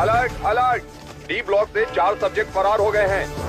Alert alert, D block से 4 subject फरार हो गए हैं।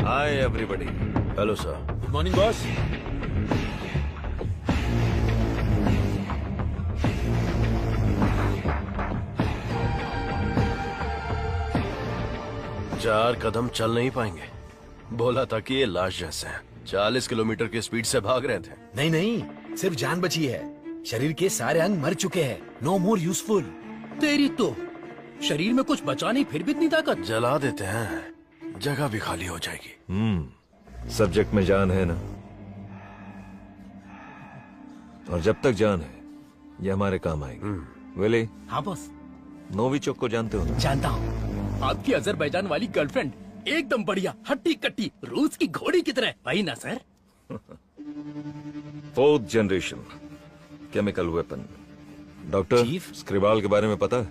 Hi everybody. Hello sir. Good morning boss. चार कदम चल नहीं पाएंगे। बोला था कि ये लाश जैसे हैं। 40 किलोमीटर की स्पीड से भाग रहे थे। नहीं नहीं, सिर्फ जान बची है। शरीर के सारे अंग मर चुके हैं। No more useful. तेरी तो शरीर में कुछ बचा नहीं, फिर भी इतनी ताकत। जला देते हैं, जगह भी खाली हो जाएगी। सब्जेक्ट में जान है ना, और जब तक जान है ये हमारे काम आएगी। वेले, हाँ बॉस। नोविचोक को जानते हो ना? जानता हूँ। आपकी अजरबैजान वाली गर्लफ्रेंड एकदम बढ़िया, हट्टी कट्टी, रूस की घोड़ी की तरह। वही ना sir? 4th generation chemical weapon. Doctor chief? Skripal के बारे में पता है?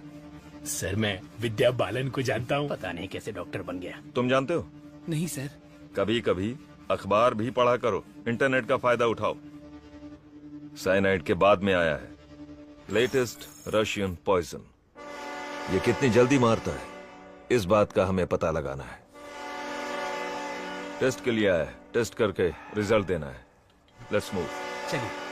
सर मैं विद्या बालन को जानता हूँ। पता नहीं कैसे डॉक्टर बन गया। तुम जानते हो? नहीं सर। कभी कभी अखबार भी पढ़ा करो, इंटरनेट का फायदा उठाओ। साइनाइड के बाद में आया है लेटेस्ट रशियन पॉइजन। ये कितनी जल्दी मारता है, इस बात का हमें पता लगाना है। टेस्ट के लिए आया है, टेस्ट करके रिजल्ट देना है। Let's move. चलिए।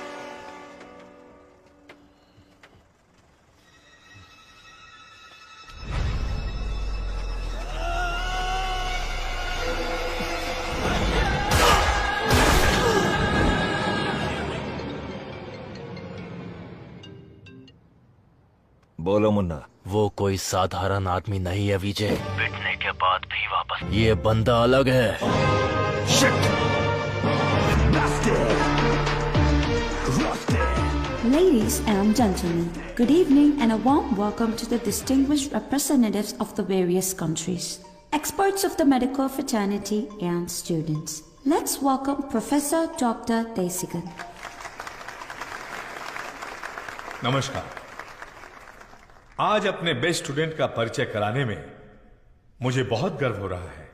बोलो मुन्ना। वो कोई साधारण आदमी नहीं है विजय। पिटने के बाद भी वापस। ये बंदा अलग है। Ladies and gentlemen, good evening and a warm welcome to the distinguished representatives of the various countries, experts of the medical fraternity and students. Let's welcome Professor Dr. Desigan. नमस्कार। आज अपने बेस्ट स्टूडेंट का परिचय कराने में मुझे बहुत गर्व हो रहा है।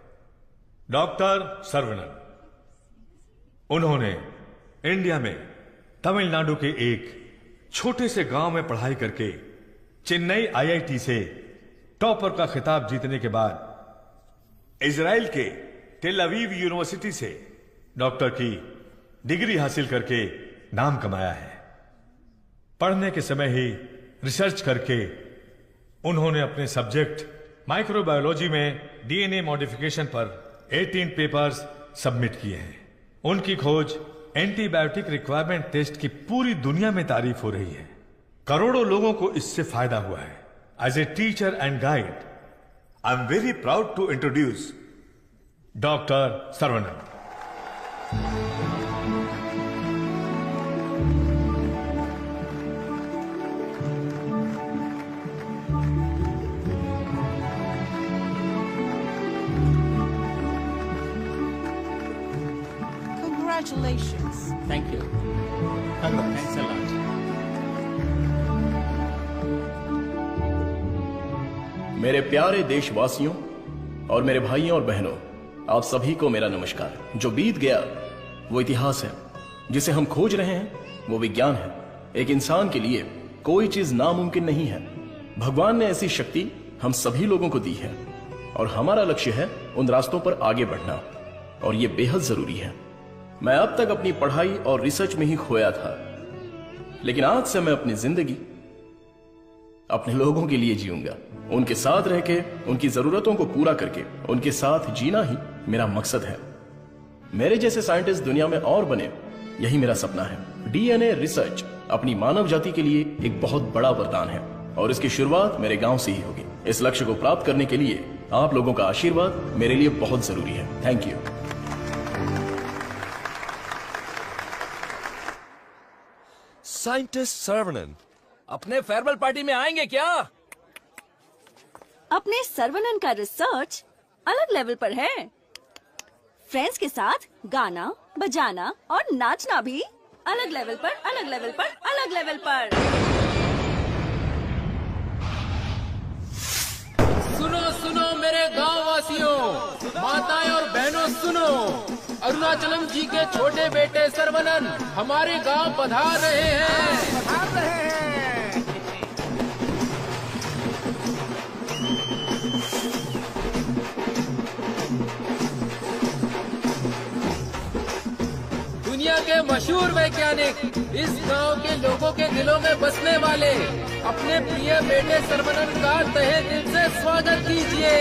डॉक्टर सर्वनन। उन्होंने इंडिया में तमिलनाडु के एक छोटे से गांव में पढ़ाई करके चेन्नई आईआईटी से टॉपर का खिताब जीतने के बाद इजराइल के टेल अवीव यूनिवर्सिटी से डॉक्टर की डिग्री हासिल करके नाम कमाया है। पढ़ने के समय ही रिसर्च करके उन्होंने अपने सब्जेक्ट माइक्रोबायोलॉजी में डीएनए मॉडिफिकेशन पर 18 पेपर्स सबमिट किए हैं। उनकी खोज एंटीबायोटिक रिक्वायरमेंट टेस्ट की पूरी दुनिया में तारीफ हो रही है। करोड़ों लोगों को इससे फायदा हुआ है। As a teacher and guide, I am very proud to introduce doctor Saravanan. Congratulations. Thank you. Thanks a lot. मेरे प्यारे देशवासियों और मेरे भाइयों और बहनों, आप सभी को मेरा नमस्कार। जो बीत गया वो इतिहास है, जिसे हम खोज रहे हैं वो विज्ञान है। एक इंसान के लिए कोई चीज नामुमकिन नहीं है। भगवान ने ऐसी शक्ति हम सभी लोगों को दी है और हमारा लक्ष्य है उन रास्तों पर आगे बढ़ना, और ये बेहद जरूरी है। मैं अब तक अपनी पढ़ाई और रिसर्च में ही खोया था, लेकिन आज से मैं अपनी जिंदगी अपने लोगों के लिए जीऊंगा। उनके साथ रह के, उनकी जरूरतों को पूरा करके, उनके साथ जीना ही मेरा मकसद है। मेरे जैसे साइंटिस्ट दुनिया में और बने, यही मेरा सपना है। डीएनए रिसर्च अपनी मानव जाति के लिए एक बहुत बड़ा वरदान है और इसकी शुरुआत मेरे गांव से ही होगी। इस लक्ष्य को प्राप्त करने के लिए आप लोगों का आशीर्वाद मेरे लिए बहुत जरूरी है। Thank you. साइंटिस्ट सर्वनन अपने फेयरवेल पार्टी में आएंगे क्या? अपने सर्वनन का रिसर्च अलग लेवल पर है। फ्रेंड्स के साथ गाना, बजाना और नाचना भी अलग लेवल पर, अलग लेवल पर, अलग लेवल पर। सुनो सुनो मेरे गांव वासियों, माताएं और बहनों सुनो, अरुणाचलम जी के छोटे बेटे सर्वनन हमारे गांव पधार रहे हैं। दुनिया के मशहूर वैज्ञानिक, इस गांव के लोगों के दिलों में बसने वाले अपने प्रिय बेटे सर्वनन का तहे दिल से स्वागत कीजिए।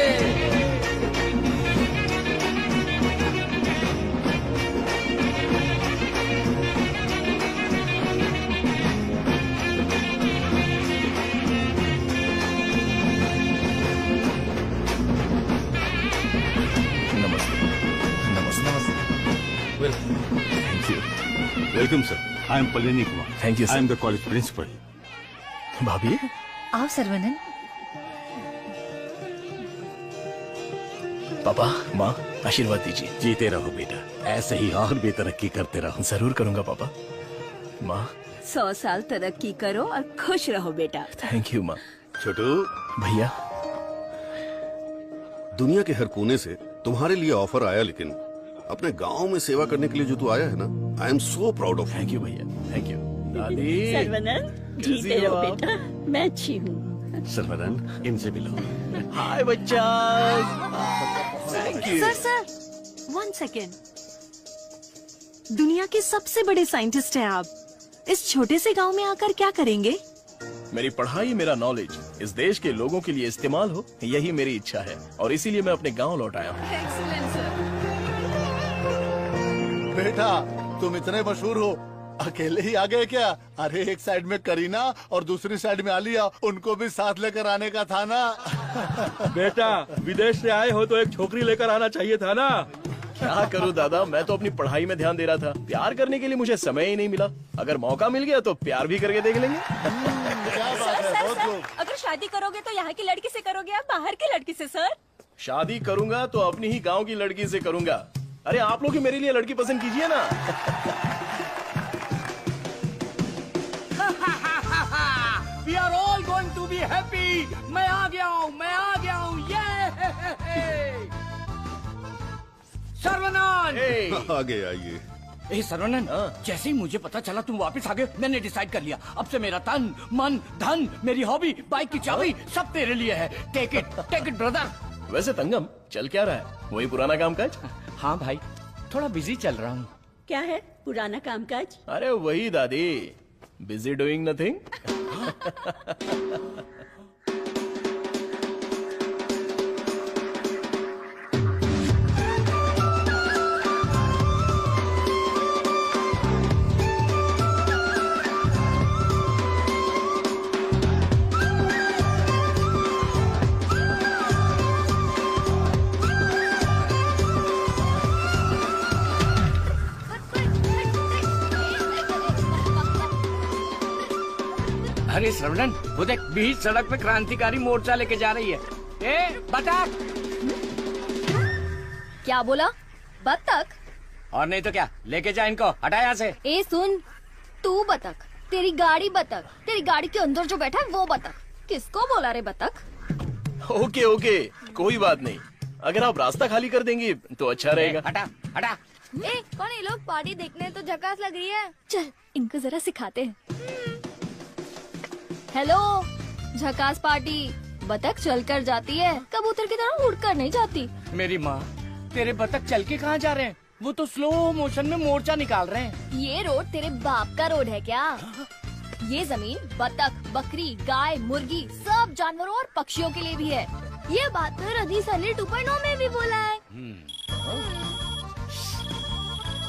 Welcome, sir. I am Palini Kumar. Thank you, sir. I am the college principal. भाभी, आओ सर्वनन। पापा, माँ, आशीर्वाद दीजिए। जीते रहो बेटा, ऐसे ही और भी तरक्की करते रहो। जरूर करूंगा पापा। माँ, 100 साल तरक्की करो और खुश रहो बेटा। थैंक यू माँ। छोटू, भैया, दुनिया के हर कोने से तुम्हारे लिए ऑफर आया, लेकिन अपने गांव में सेवा करने के लिए जो तू आया है ना, I am so proud of. Thank you भैया, थैंक यू। दादी, सर्वनन, जीते रहो बेटा, मैं अच्छी हूँ। सर्वनन, इनसे मिलो। हाय बच्चा। Thank you. Sir, 1 second. दुनिया के सबसे बड़े साइंटिस्ट हैं आप, इस छोटे से गांव में आकर क्या करेंगे? मेरी पढ़ाई, मेरा नॉलेज इस देश के लोगों के लिए इस्तेमाल हो, यही मेरी इच्छा है और इसीलिए मैं अपने गांव लौट आया हूँ। Excellent sir. बेटा, तुम इतने मशहूर हो, अकेले ही आ गए क्या? अरे एक साइड में करीना और दूसरी साइड में आलिया, उनको भी साथ लेकर आने का था ना। बेटा, विदेश से आए हो तो एक छोकरी लेकर आना चाहिए था ना। क्या करूं दादा, मैं तो अपनी पढ़ाई में ध्यान दे रहा था। प्यार करने के लिए मुझे समय ही नहीं मिला। अगर मौका मिल गया तो प्यार भी करके देख लेंगे। क्या बात है, बहुत खूब। अगर शादी करोगे तो यहाँ की लड़की से करोगे या बाहर की लड़की से सर? शादी करूंगा तो अपनी ही गांव की लड़की से करूंगा। अरे आप लोग ही मेरे लिए लड़की पसंद कीजिए ना। We are all going to be happy. मैं आ गया हूँ, मैं आ गया हूँ। ये सर्वनन। आगे आइए। ए सर्वनन, जैसे ही मुझे पता चला तुम वापस आ गए, मैंने डिसाइड कर लिया, अब से मेरा तन, मन, धन, मेरी हॉबी, बाइक की चाबी सब तेरे लिए है। Take it brother. वैसे तंगम, चल क्या रहा है? वही पुराना कामकाज? हाँ भाई, थोड़ा बिजी चल रहा हूँ। क्या है पुराना कामकाज? अरे वही दादी, बिजी डूइंग नथिंग। अरे श्रवणन, वो देख, बीच सड़क पे क्रांतिकारी मोर्चा लेके जा रही है। ए बतख। क्या बोला? बतख? और नहीं तो क्या, लेके जा इनको, हटा यहाँ से। ए सुन, तू बतख, तेरी गाड़ी बतख, तेरी गाड़ी के अंदर जो बैठा है वो बतख। किसको बोला रे बतख? ओके ओके, कोई बात नहीं। अगर आप रास्ता खाली कर देंगी तो अच्छा रहेगा। हटा हटा। ए कौन ये लोग? पार्टी देखने तो झकास लग रही है। चल इनको जरा सिखाते हैं। हेलो, झकास पार्टी। बतख चलकर जाती है, कबूतर की तरह उड़कर नहीं जाती। मेरी माँ, तेरे बतख चल के कहाँ जा रहे हैं? वो तो स्लो मोशन में मोर्चा निकाल रहे हैं। ये रोड तेरे बाप का रोड है क्या? ये जमीन बतख, बकरी, गाय, मुर्गी, सब जानवरों और पक्षियों के लिए भी है। ये बात तो रदी सनी 2.0 में भी बोला है।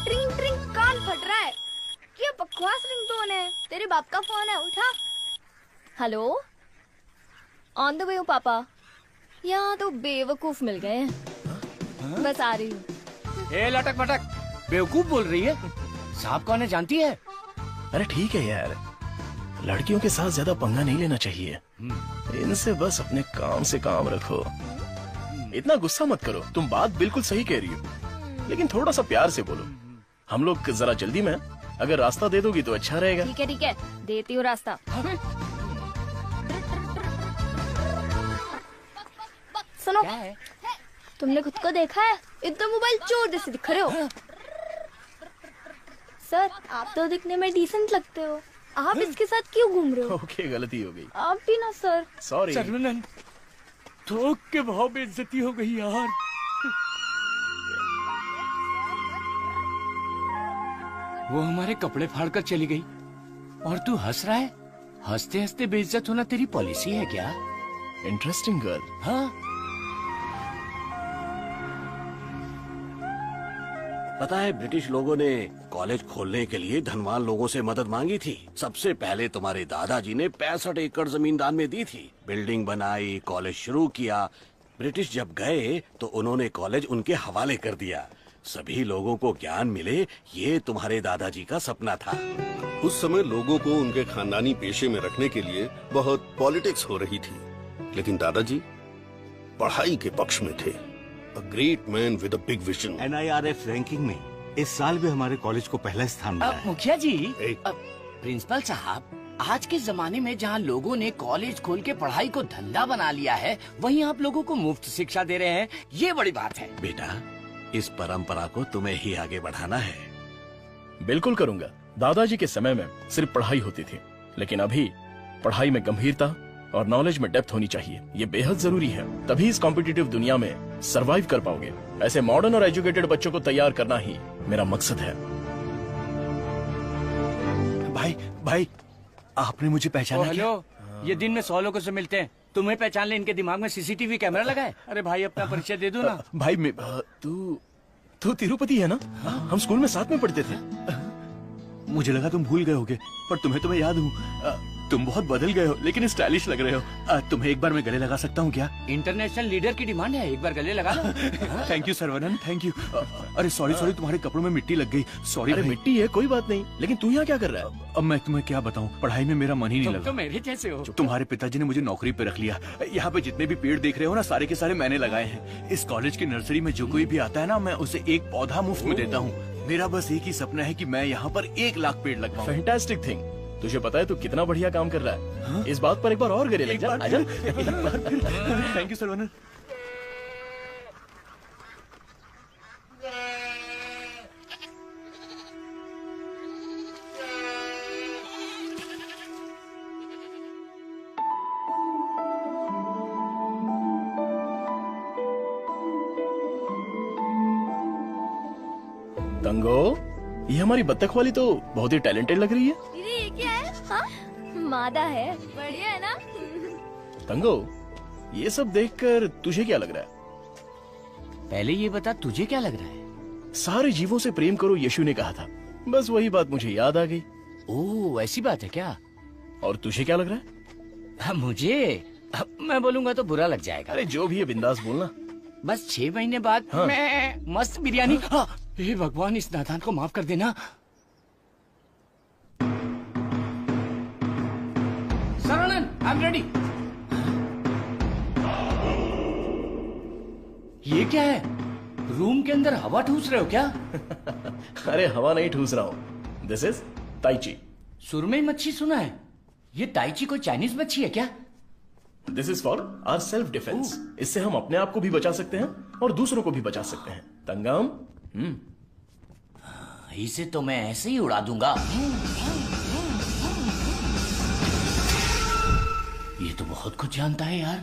ट्रिंग ट्रिंग कान फट रहा है। क्या बकवास रिंगटोन है? तेरे बाप का फोन है, उठा। हेलो, ऑन द वे हूँ पापा। यहाँ तो बेवकूफ मिल गए हैं। बस आ रही हूँ। ए लटक मटक, बेवकूफ बोल रही है? साहब कौन है जानती है? अरे ठीक है यार, लड़कियों के साथ ज्यादा पंगा नहीं लेना चाहिए। इनसे बस अपने काम से काम रखो। इतना गुस्सा मत करो, तुम बात बिल्कुल सही कह रही हो, लेकिन थोड़ा सा प्यार से बोलो। हम लोग जरा जल्दी में हैं। अगर रास्ता दे दोगी तो अच्छा रहेगा। ठीक है, देती हूँ रास्ता। सुनो, तुमने खुद को देखा है? इतना मोबाइल चोर जैसे दिख रहे हो। सर, आप तो दिखने में डिसेंट लगते हो, आप इसके साथ क्यों घूम रहे हो? ओके, गलती हो गई। आप भी ना सर। सॉरी। सर्वनंद, थोक के भाव बेइज्जती हो गई यार। वो हमारे कपड़े फाड़ कर चली गई और तू हंस रहा है? हंसते हंसते बेइज्जत होना तेरी पॉलिसी है क्या? Interesting girl. हाँ, पता है ब्रिटिश लोगों ने कॉलेज खोलने के लिए धनवान लोगों से मदद मांगी थी। सबसे पहले तुम्हारे दादाजी ने 65 एकड़ जमीन दान में दी थी। बिल्डिंग बनाई, कॉलेज शुरू किया। ब्रिटिश जब गए तो उन्होंने कॉलेज उनके हवाले कर दिया। सभी लोगों को ज्ञान मिले, ये तुम्हारे दादाजी का सपना था। उस समय लोगों को उनके खानदानी पेशे में रखने के लिए बहुत पॉलिटिक्स हो रही थी, लेकिन दादाजी पढ़ाई के पक्ष में थे। A great man with a big vision. NIRF ranking में इस साल भी हमारे कॉलेज को पहला स्थान मिला है। मुखिया जी, प्रिंसिपल साहब, आज के जमाने में जहाँ लोगों ने कॉलेज खोल के पढ़ाई को धंधा बना लिया है, वहीं आप लोगों को मुफ्त शिक्षा दे रहे हैं, ये बड़ी बात है। बेटा, इस परंपरा को तुम्हें ही आगे बढ़ाना है। बिल्कुल करूंगा। दादाजी के समय में सिर्फ पढ़ाई होती थी, लेकिन अभी पढ़ाई में गंभीरता और नॉलेज में डेप्थ होनी चाहिए। ये बेहद जरूरी है, तभी इस कॉम्पिटिटिव दुनिया में सरवाइव कर पाओगे। ऐसे मॉडर्न और एजुकेटेड बच्चों को तैयार करना ही मेरा मकसद है। भाई, आपने मुझे पहचाना? हेलो, ये दिन में 100 लोगों से मिलते हैं, तुम्हें पहचान ले, इनके दिमाग में CCTV कैमरा लगा है। अरे भाई, अपना परिचय दे दो ना। भाई, तू तिरुपति है ना? हम स्कूल में साथ में पढ़ते थे। मुझे लगा तुम भूल गए होगे, पर तुम्हें तो मैं याद हूँ। तुम बहुत बदल गए हो, लेकिन स्टाइलिश लग रहे हो। तुम्हें एक बार मैं गले लगा सकता हूँ क्या? इंटरनेशनल लीडर की डिमांड है, एक बार गले लगा लो। Thank you Sarvanand, thank you. अरे सॉरी, तुम्हारे कपड़ों में मिट्टी लग गई। सॉरी। अरे मिट्टी है, कोई बात नहीं, लेकिन तू यहाँ क्या कर रहा है? अब मैं तुम्हें क्या बताऊँ, पढ़ाई में मेरा मन ही नहीं लगा। तो मेरे जैसे हो। तुम्हारे पिताजी ने मुझे नौकरी पे रख लिया। यहाँ पे जितने भी पेड़ देख रहे हो ना, सारे के सारे मैंने लगाए हैं। इस कॉलेज की नर्सरी में जो कोई भी आता है ना, मैं उसे एक पौधा मुफ्त में देता हूँ। मेरा बस एक ही सपना है कि मैं यहाँ पर 1 लाख पेड़ लगवाऊं। Fantastic thing. तुझे पता है तू कितना बढ़िया काम कर रहा है। हाँ? इस बात पर एक बार और गले लग जा। आजा। Thank you सर्वनंद। तंगो, ये हमारी बत्तख वाली तो बहुत ही टैलेंटेड लग रही है। दीदी, ये क्या है? हाँ? मादा है, बढ़िया है ना? तंगो, ये सब देखकर तुझे क्या लग रहा है? पहले ये बता, तुझे क्या लग रहा है? सारे जीवों से प्रेम करो, यीशु ने कहा था। बस वही बात मुझे याद आ गई। ओह, ऐसी बात है क्या? और तुझे क्या लग रहा है? मुझे, मैं बोलूंगा तो बुरा लग जाएगा। अरे जो भी है बिंदास बोलना। बस 6 महीने बाद हाँ। मैं मस्त बिरयानी। हाँ। हे भगवान, इस नादान को माफ कर देना। सर्वनंद, आई एम रेडी। ये क्या है? रूम के अंदर हवा ठूस रहे हो क्या? अरे हवा नहीं ठूस रहा हूँ। This is tai chi. सुरमई मच्छी सुना है, ये ताइची कोई चाइनीज मच्छी है क्या? This is for our self defence. इससे हम अपने आप को भी बचा सकते हैं और दूसरों को भी बचा सकते हैं। तंगम, इसे तो मैं ऐसे ही उड़ा दूंगा। ये तो बहुत कुछ जानता है यार।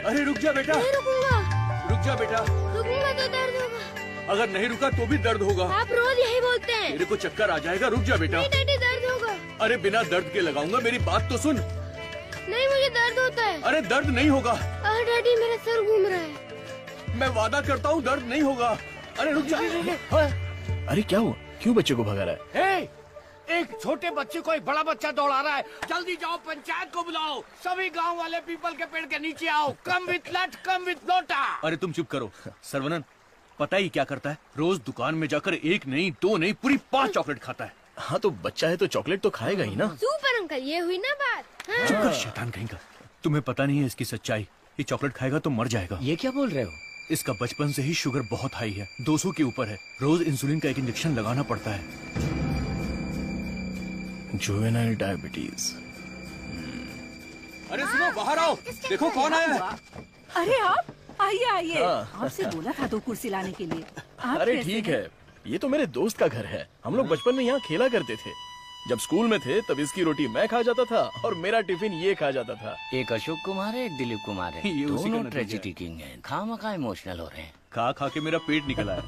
अरे रुक जा बेटा। नहीं रुकूंगा। रुक जा बेटा। रुकूंगा तो दर्द होगा। अगर नहीं रुका तो भी दर्द होगा। आप रोज यही बोलते हैं। तेरे को चक्कर आ जाएगा, रुक जा बेटा। नहीं डैडी, दर्द होगा। अरे बिना दर्द के लगाऊंगा, मेरी बात तो सुन। नहीं, मुझे दर्द होता है। है। अरे दर्द नहीं होगा। डैडी मेरा सर घूम रहा है। मैं वादा करता हूँ दर्द नहीं होगा। अरे रुक जा। अरे क्या हुआ, क्यों बच्चे को भगा रहा है? एक छोटे बच्चे को एक बड़ा बच्चा दौड़ा रहा है। जल्दी जाओ, पंचायत को बुलाओ। सभी गांव वाले पीपल के पेड़ के नीचे आओ। कम विथ लट, कम विथ लोटा। अरे तुम चुप करो। सर्वनन पता ही क्या करता है, रोज दुकान में जाकर एक नहीं, दो नहीं, पूरी 5 चॉकलेट खाता है। हाँ तो बच्चा है तो चॉकलेट तो खाएगा ही ना। सुपर अंकल, ये हुई ना बात। हाँ। चुप कर शैतान कहीं का। तुम्हें पता नहीं है इसकी सच्चाई। ये चॉकलेट खाएगा तो मर जाएगा। ये क्या बोल रहे हो? इसका बचपन से ही शुगर बहुत हाई है, 200 के ऊपर है। रोज इंसुलिन का एक इंजेक्शन लगाना पड़ता है। Juvenile diabetes. अरे सुनो, बाहर आओ, देखो कौन आया है। अरे आप आइए आइए। हाँ। आपसे बोला था 2 कुर्सी लाने के लिए। आप अरे कैसे ठीक हैं? है, ये तो मेरे दोस्त का घर है। हम लोग बचपन में यहाँ खेला करते थे। जब स्कूल में थे तब इसकी रोटी मैं खा जाता था और मेरा टिफिन ये खा जाता था। एक अशोक कुमार है, एक दिलीप कुमार है। ये उसी का दोनों नतीजा ट्रेजेडी किंग हैं। खामखा इमोशनल हो रहे हैं। खा खा के मेरा पेट निकल आया।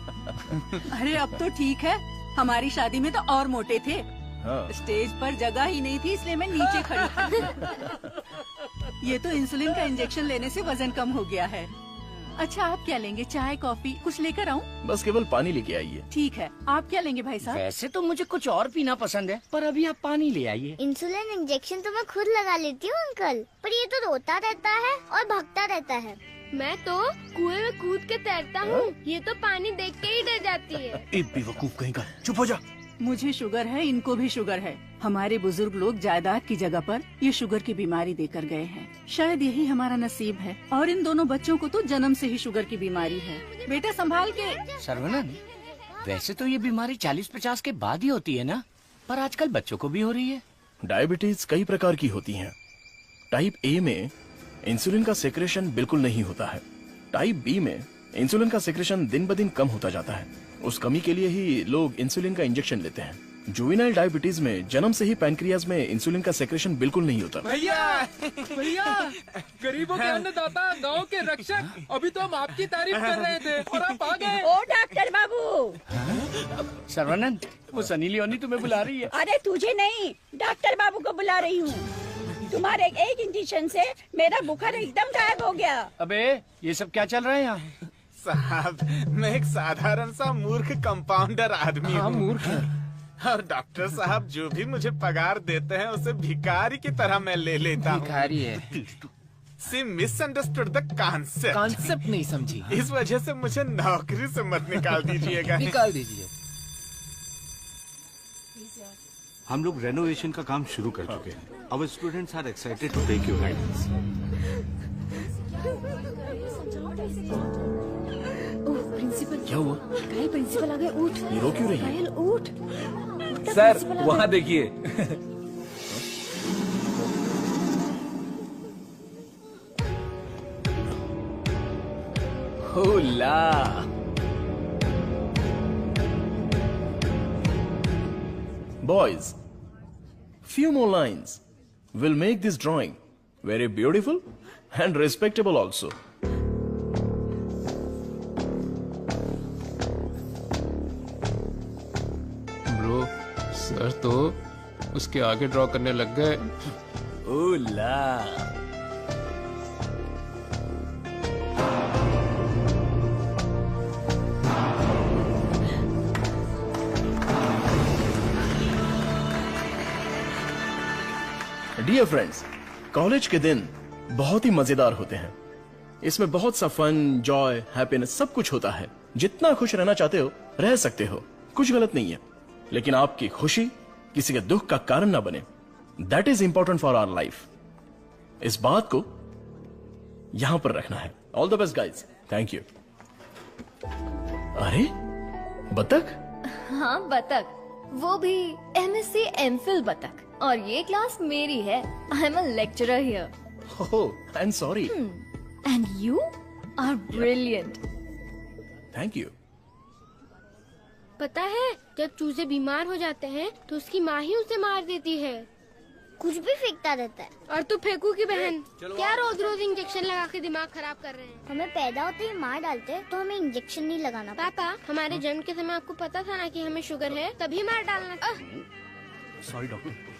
अरे अब तो ठीक है। हमारी शादी में तो और मोटे थे। हाँ। स्टेज पर जगह ही नहीं थी, इसलिए मैं नीचे खड़ी थी। ये तो इंसुलिन का इंजेक्शन लेने से वजन कम हो गया है। अच्छा आप क्या लेंगे, चाय कॉफी कुछ लेकर आऊं? बस केवल पानी लेके आइए। ठीक है, आप क्या लेंगे भाई साहब? वैसे तो मुझे कुछ और पीना पसंद है, पर अभी आप पानी ले आइए। इंसुलिन इंजेक्शन तो मैं खुद लगा लेती हूँ अंकल, पर ये तो रोता रहता है और भागता रहता है। मैं तो कुएं में कूद के तैरता हूँ, ये तो पानी देख के ही डर जाती है। एक बेवकूफ कहीं का, चुप हो जा। मुझे शुगर है, इनको भी शुगर है। हमारे बुजुर्ग लोग जायदाद की जगह पर ये शुगर की बीमारी देकर गए हैं। शायद यही हमारा नसीब है। और इन दोनों बच्चों को तो जन्म से ही शुगर की बीमारी है। बेटा संभाल के। सर्वनन, वैसे तो ये बीमारी 40-50 के बाद ही होती है ना, पर आजकल बच्चों को भी हो रही है। डायबिटीज कई प्रकार की होती हैं। टाइप ए में इंसुलिन का सेक्रेशन बिल्कुल नहीं होता है। टाइप बी में इंसुलिन का सेक्रेशन दिन ब दिन कम होता जाता है। उस कमी के लिए ही लोग इंसुलिन का इंजेक्शन लेते हैं। जुवेनाइल डायबिटीज में जन्म से ही पैनक्रियाज में इंसुलिन का सेक्रेशन बिल्कुल नहीं होता। भैया भैया, गरीबों के अन्नदाता, गांव के रक्षक, अभी तो हम आपकी तारीफ कर रहे थे और आप आ गए। ओ डॉक्टर बाबू। सर्वनन, वो सनी लियोनी तुम्हें बुला रही है। अरे तुझे नहीं, डॉक्टर बाबू को बुला रही हूँ। तुम्हारे एक इंजेक्शन से मेरा बुखार एकदम गायब हो गया। अबे ये सब क्या चल रहा है यहाँ? साहब, मैं एक साधारण सा मूर्ख कंपाउंडर आदमी हूँ। मूर्ख है। और डॉक्टर साहब जो भी मुझे पगार देते हैं उसे भिखारी की तरह मैं ले लेता हूँ। भिखारी है। सी मिसअंडरस्टूड द कॉन्सेप्ट। कॉन्सेप्ट नहीं समझी। इस वजह से मुझे नौकरी से मत निकाल दीजिएगा। निकाल दीजिए। हम लोग रेनोवेशन का काम शुरू कर चुके हैं। Our students are excited to take your guidance. Principal क्या हुआ? घायल प्रिंसिपल आ गए। उठ। ये रो क्यों रही है? घायल उठ। सर वहाँ देखिए। होला। Boys, few more lines will make this drawing very beautiful and respectable also. Bro, sir तो उसके आगे ड्रॉ करने लग गए। ओला। डियर फ्रेंड्स, कॉलेज के दिन बहुत ही मजेदार होते हैं। इसमें बहुत सा फन, जॉय, हैप्पीनेस सब कुछ होता है। जितना खुश रहना चाहते हो रह सकते हो, कुछ गलत नहीं है। लेकिन आपकी खुशी किसी के दुख का कारण ना बने, that is important for our life. इस बात को यहां पर रखना है। All the best guys. Thank you. अरे बतख। हाँ बतख, वो भी MSc MPhil बतख। और ये क्लास मेरी है। I am a lecturer here. Oh, I am sorry. And you are brilliant. Thank you. पता है, जब चूजे बीमार हो जाते हैं तो उसकी माँ ही उसे मार देती है। कुछ भी फेंकता रहता है। और तू फेंकू की बहन, क्या रोज रोज इंजेक्शन लगा के दिमाग खराब कर रहे हैं। हमें पैदा होते ही मार डालते हैं तो हमें इंजेक्शन नहीं लगाना। पापा, हमारे जन्म के समय आपको पता था ना कि हमें शुगर है, तभी मार डालना था। Sorry doctor.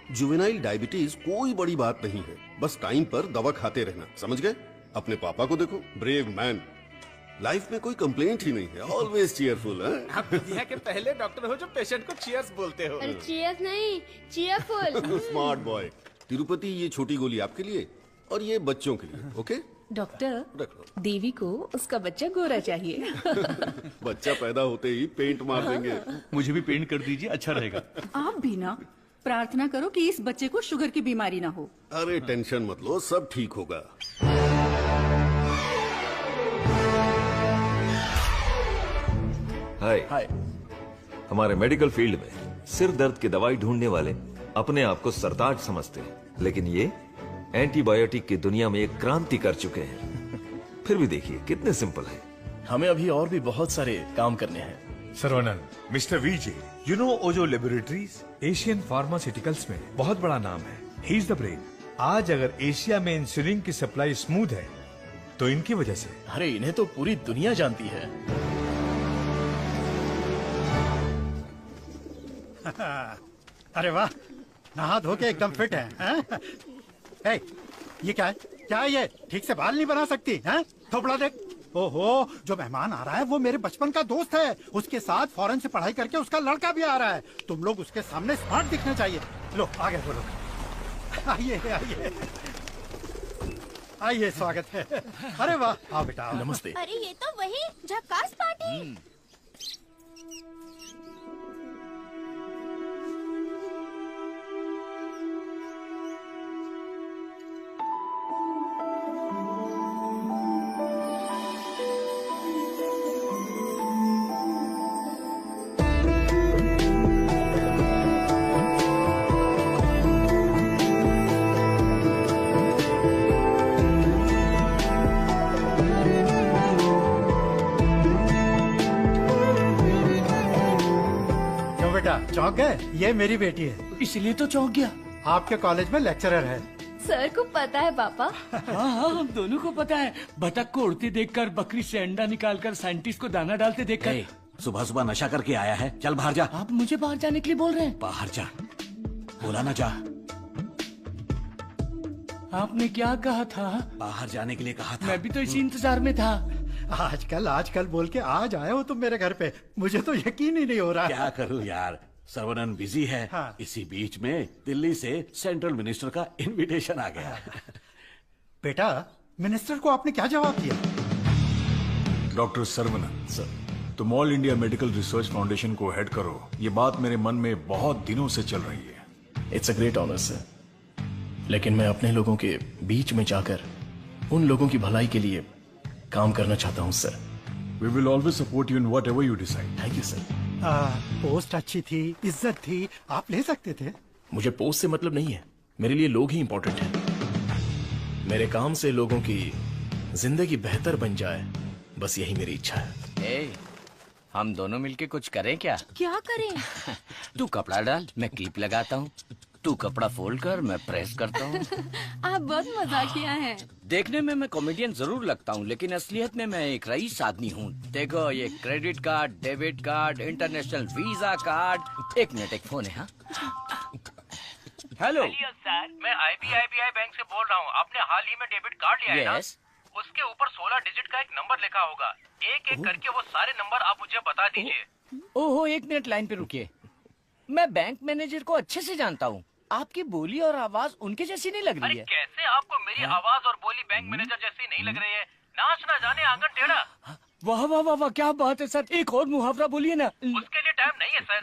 जुवेनाइल डायबिटीज कोई बड़ी बात नहीं है, बस टाइम पर दवा खाते रहना, समझ गए? अपने पापा को देखो, ब्रेव मैन, लाइफ में कोई कंप्लेंट ही नहीं है, ऑलवेज चीयरफुल है। आप दुनिया के पहले डॉक्टर हो जो पेशेंट को चीयर्स बोलते हो। अरे चीयर्स नहीं, चीयरफुल। Smart boy. तिरुपति, ये छोटी गोली आपके लिए और ये बच्चों के लिए, ओके? डॉक्टर, देवी को उसका बच्चा गोरा चाहिए। बच्चा पैदा होते ही पेंट मार देंगे। मुझे भी पेंट कर दीजिए, अच्छा रहेगा। आप भी ना प्रार्थना करो कि इस बच्चे को शुगर की बीमारी ना हो। अरे टेंशन मत लो, सब ठीक होगा। हाय। हमारे मेडिकल फील्ड में सिर दर्द की दवाई ढूंढने वाले अपने आप को सरताज समझते हैं, लेकिन ये एंटीबायोटिक की दुनिया में एक क्रांति कर चुके हैं। फिर भी देखिए कितने सिंपल है। हमें अभी और भी बहुत सारे काम करने हैं। Saravanan, mister VJ, you know Ojo laboratories Asian pharmaceuticals में बहुत बड़ा नाम है। He is the brain. आज अगर एशिया में इंसुलिन की सप्लाई स्मूथ है तो इनकी वजह से। अरे इन्हें तो पूरी दुनिया जानती है। अरे वाह, नहा धो के एकदम फिट है, हैं? हे, ये क्या है? क्या है ये? ठीक से बाल नहीं बना सकती हैं? थोपड़ा देख। ओहो, जो मेहमान आ रहा है वो मेरे बचपन का दोस्त है। उसके साथ फॉरेन से पढ़ाई करके उसका लड़का भी आ रहा है। तुम लोग उसके सामने स्मार्ट दिखना चाहिए। लो आगे बोलो। आइए आइए आइए, स्वागत है। अरे वाह, आओ बेटा आओ। नमस्ते। अरे ये तो वही झक्कास पार्टी। चौंक गए? ये मेरी बेटी है। इसलिए तो चौंक गया। आपके कॉलेज में लेक्चरर है। सर को पता है पापा। हाँ, हम दोनों को पता है। बतख को उड़ती देखकर, बकरी से अंडा निकालकर, साइंटिस्ट को दाना डालते देखकर। सुबह सुबह नशा करके आया है, चल बाहर जा। आप मुझे बाहर जाने के लिए बोल रहे हैं? बाहर जा, बोला ना जा। आपने क्या कहा था? बाहर जाने के लिए कहा था। मैं भी तो इसी इंतजार में था। आजकल बोल के आज आए हो तुम मेरे घर पे, मुझे तो यकीन ही नहीं हो रहा। क्या करूं यार, सर्वनन बिजी है। हाँ। इसी बीच में दिल्ली से सेंट्रल मिनिस्टर का इनविटेशन आ गया। बेटा, मिनिस्टर को आपने क्या जवाब दिया? डॉक्टर सर्वनन सर, तुम all India medical research foundation को हेड करो, ये बात मेरे मन में बहुत दिनों से चल रही है। It's a great honour sir, लेकिन मैं अपने लोगों के बीच में जाकर उन लोगों की भलाई के लिए काम करना चाहता हूँ sir. We will always support you in whatever you decide. Thank you sir. Post अच्छी थी, इज्जत थी, आप ले सकते थे। मुझे पोस्ट से मतलब नहीं है, मेरे लिए लोग ही इम्पोर्टेंट हैं। मेरे काम से लोगों की जिंदगी बेहतर बन जाए, बस यही मेरी इच्छा है। हम दोनों मिलके कुछ करें क्या? क्या करें? तू कपड़ा डाल, मैं क्लिप लगाता हूँ। तू कपड़ा फोल्ड कर, मैं प्रेस करता हूँ। आप बहुत मजाकिया हैं। देखने में मैं कॉमेडियन जरूर लगता हूँ, लेकिन असलियत में मैं एक रईस आदमी हूँ। देखो, ये credit card, debit card, international visa card. एक मिनट, एक फोन है। हाँ, हेलो सर, मैं IBI बैंक से बोल रहा हूँ। आपने हाल ही में डेबिट कार्ड लिया है ना? उसके ऊपर 16 डिजिट का एक नंबर लिखा होगा। एक एक करके वो सारे नंबर आप मुझे बता दीजिए। ओहो, एक मिनट लाइन पे रुकिए। मैं बैंक मैनेजर को अच्छे से जानता हूँ। आपकी बोली और आवाज उनके जैसी नहीं लग रही है। कैसे आपको मेरी आवाज और बोली बैंक मैनेजर जैसी नहीं लग रही है? नाच ना जाने आंगन टेढ़ा। वाह वाह वाह वाह, क्या बात है सर। एक और मुहावरा बोलिए ना। उसके लिए टाइम नहीं है सर,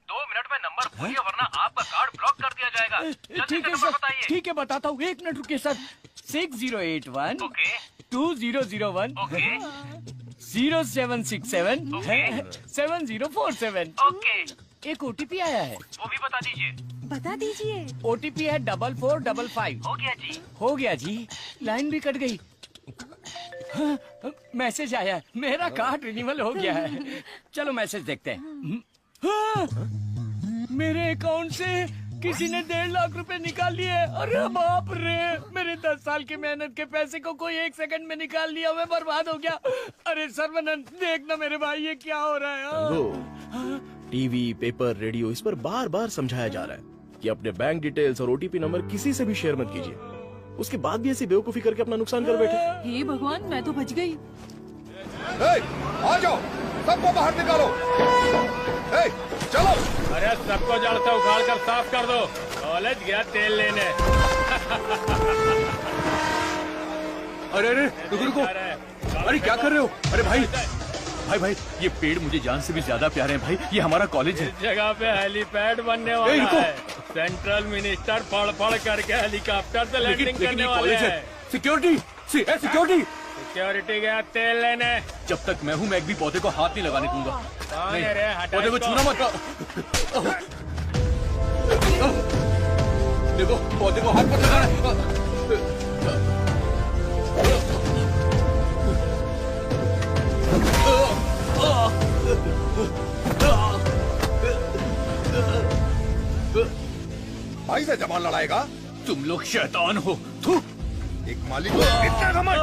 2 मिनट में नंबर बोलिए वरना आपका कार्ड ब्लॉक कर दिया जाएगा। ठीक है सर, ठीक है बताता हूँ। 1 मिनट रुकिए सर। 6081 2001 0767 7047। एक OTP आया है, वो भी बता दीजिए। बता दीजिए। OTP है 4455। हो गया जी। हो गया जी। लाइन भी कट गई। हाँ, मैसेज आया, मेरा कार्ड रिन्यूअल हो गया है। चलो मैसेज देखते हैं। हाँ, मेरे अकाउंट से किसी ने 1.5 लाख रुपए निकाल लिए। अरे बाप रे, मेरे 10 साल की मेहनत के पैसे को कोई 1 सेकंड में निकाल लिया। मैं बर्बाद हो गया। अरे सर्वनन, देखना मेरे भाई, ये क्या हो रहा है? टीवी, पेपर, रेडियो, इस पर बार बार समझाया जा रहा है कि अपने बैंक डिटेल्स और ओटीपी नंबर किसी से भी शेयर मत कीजिए। उसके बाद भी ऐसी बेवकूफी करके अपना नुकसान कर बैठे। हे भगवान, मैं तो बच गई। आ जाओ, सबको बाहर निकालो। चलो। अरे सबको जड़ से उखाड़ कर साफ कर दो। कॉलेज गया तेल लेने। अरे अरे रुको रुको, अरे क्या कर रहे हो? अरे भाई भाई भाई, ये पेड़ मुझे जान से भी ज्यादा प्यारे हैं भाई। ये हमारा कॉलेज है। इस जगह पे हेलीपैड बनने वाला है। सेंट्रल मिनिस्टर पढ़ पढ़ करके हेलीकॉप्टर से लैंडिंग करने वाले हैं। सिक्योरिटी सिक्योरिटी सिक्योरिटी गया तेल लेने। जब तक मैं हूँ मैं एक भी पौधे को हाथ नहीं लगाने दूंगा। नहीं, पौधे को छूना मत। देखो पौधे को हाथ मत लगाना। भाई से जबान लड़ाएगा? तुम लोग शैतान हो। थू। एक मालिक को इतना घमंड?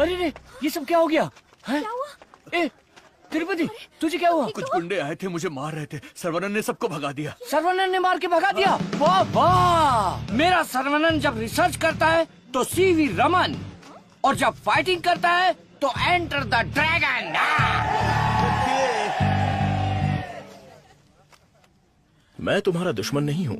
अरे रे, ये सब क्या हो गया? क्या हुआ? ए, तिरुपति, तुझे क्या हुआ? कुछ गुंडे आए थे, मुझे मार रहे थे। सर्वनन ने सबको भगा दिया। सर्वनन ने मार के भगा दिया? वाह वाह! मेरा सर्वनन जब रिसर्च करता है तो सीवी रमन, और जब फाइटिंग करता है तो एंटर द ड्रैगन। मैं तुम्हारा दुश्मन नहीं हूँ,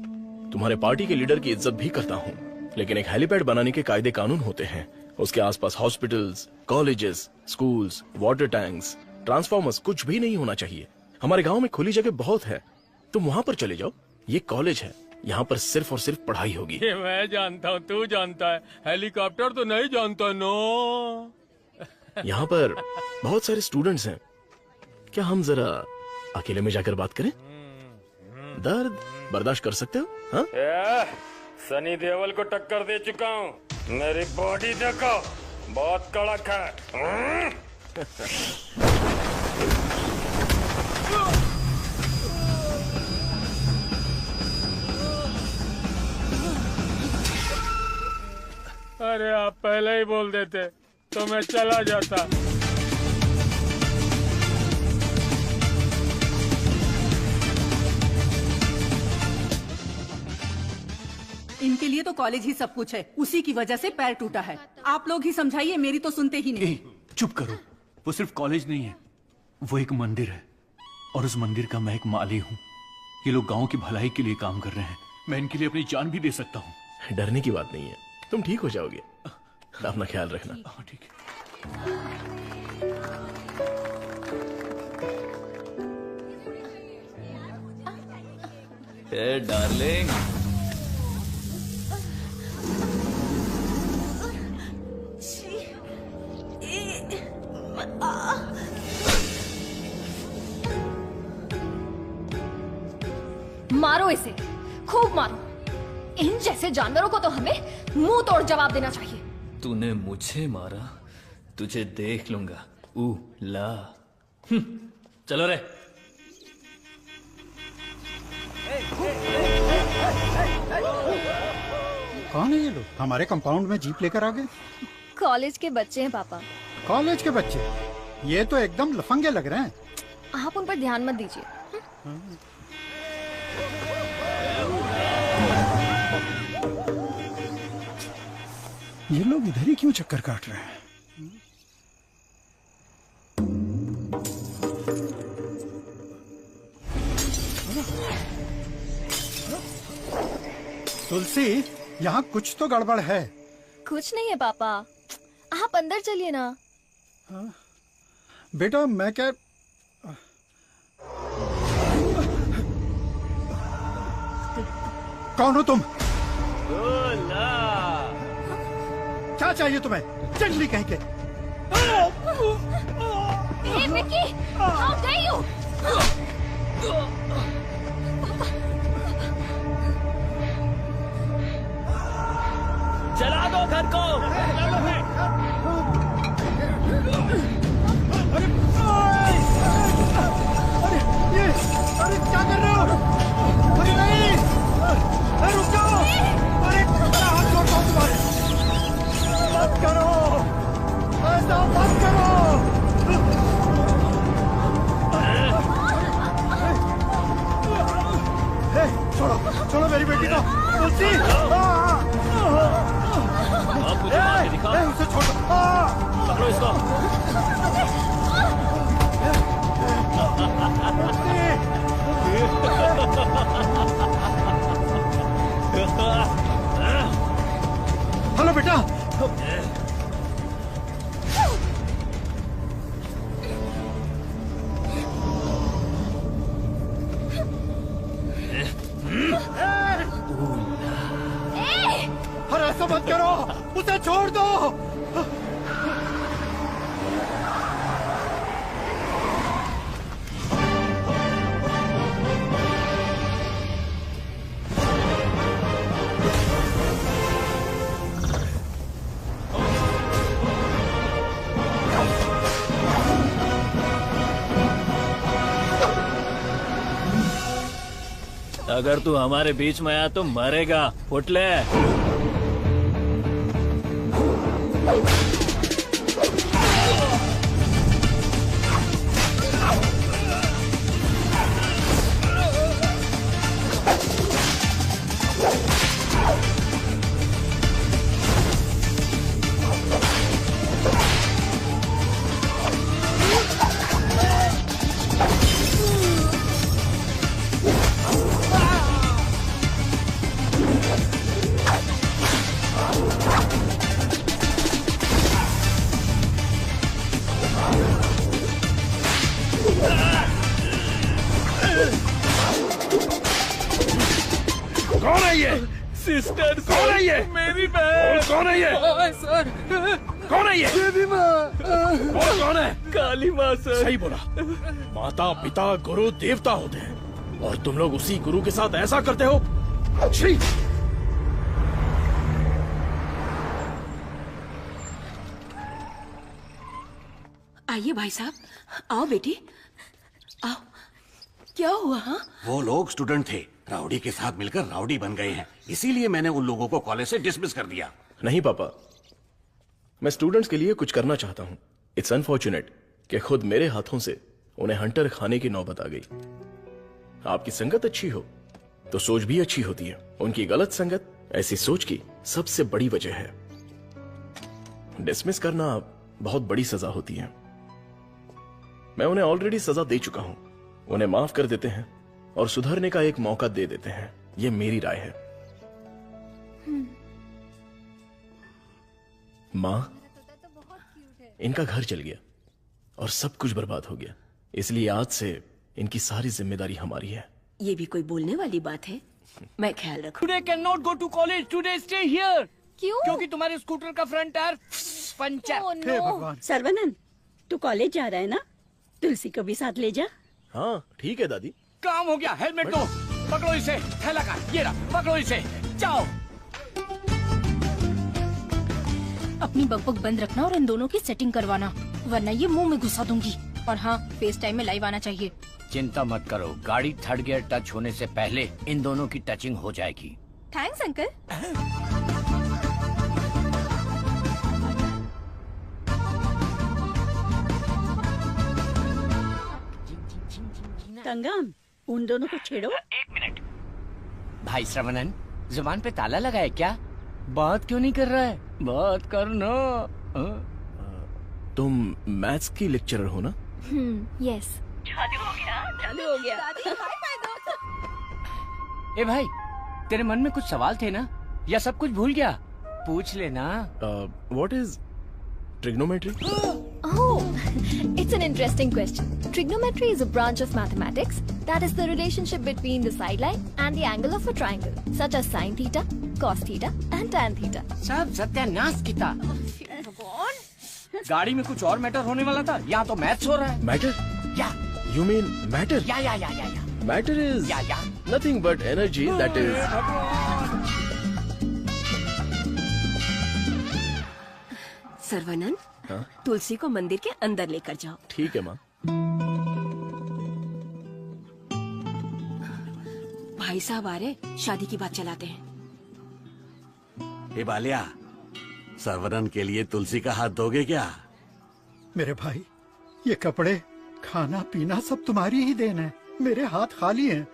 तुम्हारे पार्टी के लीडर की इज्जत भी करता हूँ, लेकिन एक हेलीपैड बनाने के कायदे कानून होते हैं। उसके आसपास hospitals, colleges, schools, water tanks, transformers कुछ भी नहीं होना चाहिए। हमारे गांव में खुली जगह बहुत है, तुम वहां पर चले जाओ। ये कॉलेज है, यहाँ पर सिर्फ और सिर्फ पढ़ाई होगी। ये मैं जानता हूँ, तू जानता है, हेलीकॉप्टर तो नहीं जानता। नो, यहाँ पर बहुत सारे स्टूडेंट्स हैं, क्या हम जरा अकेले में जाकर बात करें? दर्द बर्दाश्त कर सकते हो? हाँ? सनी देओल को टक्कर दे चुका हूँ, मेरी बॉडी देखो, बहुत कड़क है। अरे आप पहले ही बोल देते तो मैं चला जाता। इनके लिए तो कॉलेज ही सब कुछ है, उसी की वजह से पैर टूटा है। आप लोग ही समझाइए, मेरी तो सुनते ही नहीं। चुप करो, वो सिर्फ कॉलेज नहीं है, वो एक मंदिर है, और उस मंदिर का मैं एक माली हूँ। ये लोग गांव की भलाई के लिए काम कर रहे हैं, मैं इनके लिए अपनी जान भी दे सकता हूँ। डरने की बात नहीं है, तुम ठीक हो जाओगे, अपना ख्याल रखना। ठीक है। डार्लिंग, मारो इसे, खूब मारो। इन जैसे जानवरों को तो हमें मुंह तोड़ जवाब देना चाहिए। तूने मुझे मारा, तुझे देख लूंगा। ला चलो रे। कौन है ये लोग? हमारे कंपाउंड में जीप लेकर आ गए। कॉलेज के बच्चे हैं पापा। कॉलेज के बच्चे? ये तो एकदम लफंगे लग रहे हैं। आप उन पर ध्यान मत दीजिए। ये लोग इधर ही क्यों चक्कर काट रहे हैं? तुलसी, यहाँ कुछ तो गड़बड़ है। कुछ नहीं है पापा, आप अंदर चलिए ना। बेटा मैं क्या, कौन हो तुम? क्या चाहिए तुम्हें? जंगली कहीं के। Hey, Vicky! How dare you! जला दो घर को। अरे क्या कर रहे हो? अरे नहीं, अरे रुक जाओ। अरे हाथ छोड़ता हूँ तुम्हारे। मत करो, ऐसा मत करो। छोड़ो छोड़ो मेरी बेटी को। तुलसी, उसे छोड़ो। पकड़ो इसको। हेलो बेटा। अरे ऐसा मत करो, उसे छोड़ दो। अगर तू हमारे बीच में आया तो मरेगा। उठ ले। कौन है ये? सिस्टर, कौन है ये? मेरी बहन। कौन है ये? सर, कौन है ये? देवी माँ। कौन है? काली माँ सर। सही बोला। माता पिता गुरु देवता होते हैं और तुम लोग उसी गुरु के साथ ऐसा करते हो। छी! आइए भाई साहब, आओ बेटी, आओ। क्या हुआ? हाँ, वो लोग स्टूडेंट थे, राउडी के साथ मिलकर राउडी बन गए हैं, इसीलिए मैंने उन लोगों को कॉलेज से डिसमिस कर दिया। नहीं पापा, मैं स्टूडेंट्स के लिए कुछ करना चाहता हूँ। इट्स अनफॉर्चुनेट कि खुद मेरे हाथों से उन्हें हंटर खाने की नौबत आ गई। आपकी संगत अच्छी हो तो सोच भी अच्छी होती है। उनकी गलत संगत ऐसी सोच की सबसे बड़ी वजह है। डिसमिस करना बहुत बड़ी सजा होती है। मैं उन्हें ऑलरेडी सजा दे चुका हूं। उन्हें माफ कर देते हैं और सुधरने का एक मौका दे देते हैं। यह मेरी राय है। मां, इनका घर चल गया और सब कुछ बर्बाद हो गया, इसलिए आज से इनकी सारी जिम्मेदारी हमारी है। ये भी कोई बोलने वाली बात है? मैं ख्याल रखूं। Today can not go to college, today stay here. क्यों? क्योंकि तुम्हारे स्कूटर का फ्रंट टायर पंचर। हे भगवान। सर्वनंद, तू कॉलेज जा रहा है ना? तुलसी को भी साथ ले जा। हाँ ठीक है दादी। काम हो गया। हेलमेट दो, पकड़ो इसे। थैला का ये रहा, पकड़ो इसे, जाओ। अपनी बकबक बंद रखना और इन दोनों की सेटिंग करवाना, वरना ये मुंह में घुसा दूंगी। और हाँ, फेस टाइम में लाइव आना चाहिए। चिंता मत करो, गाड़ी थर्ड गियर टच होने से पहले इन दोनों की टचिंग हो जाएगी। Thanks uncle. तंगम, उन दोनों को छेड़ो। एक मिनट। भाई श्रवणन, जुबान पे ताला लगा है क्या? बात क्यों नहीं कर रहा है? बात करना। तुम मैथ्स की लेक्चरर हो ना? यस। चालू हो गया, चालू हो गया। ए भाई, तेरे मन में कुछ सवाल थे ना, या सब कुछ भूल गया? पूछ लेना। What is trigonometry? Oh, it's an interesting question. Trigonometry is a branch of mathematics that is the relationship between the sideline and the angle of a triangle, such as sine theta, cos theta, and tan theta. सब सत्यानाश की था। गाड़ी में कुछ और matter होने वाला था, यहाँ तो मैथ्स हो रहा है। Matter? Yeah. You mean matter? Yeah. Matter is nothing but energy that is. Saravanan, तुलसी को मंदिर के अंदर लेकर जाओ। ठीक है माँ। भाई साहब आ रहे, शादी की बात चलाते हैं। ए बालिया, सर्वनन के लिए तुलसी का हाथ दोगे क्या? मेरे भाई, ये कपड़े, खाना पीना सब तुम्हारी ही देन है। मेरे हाथ खाली हैं।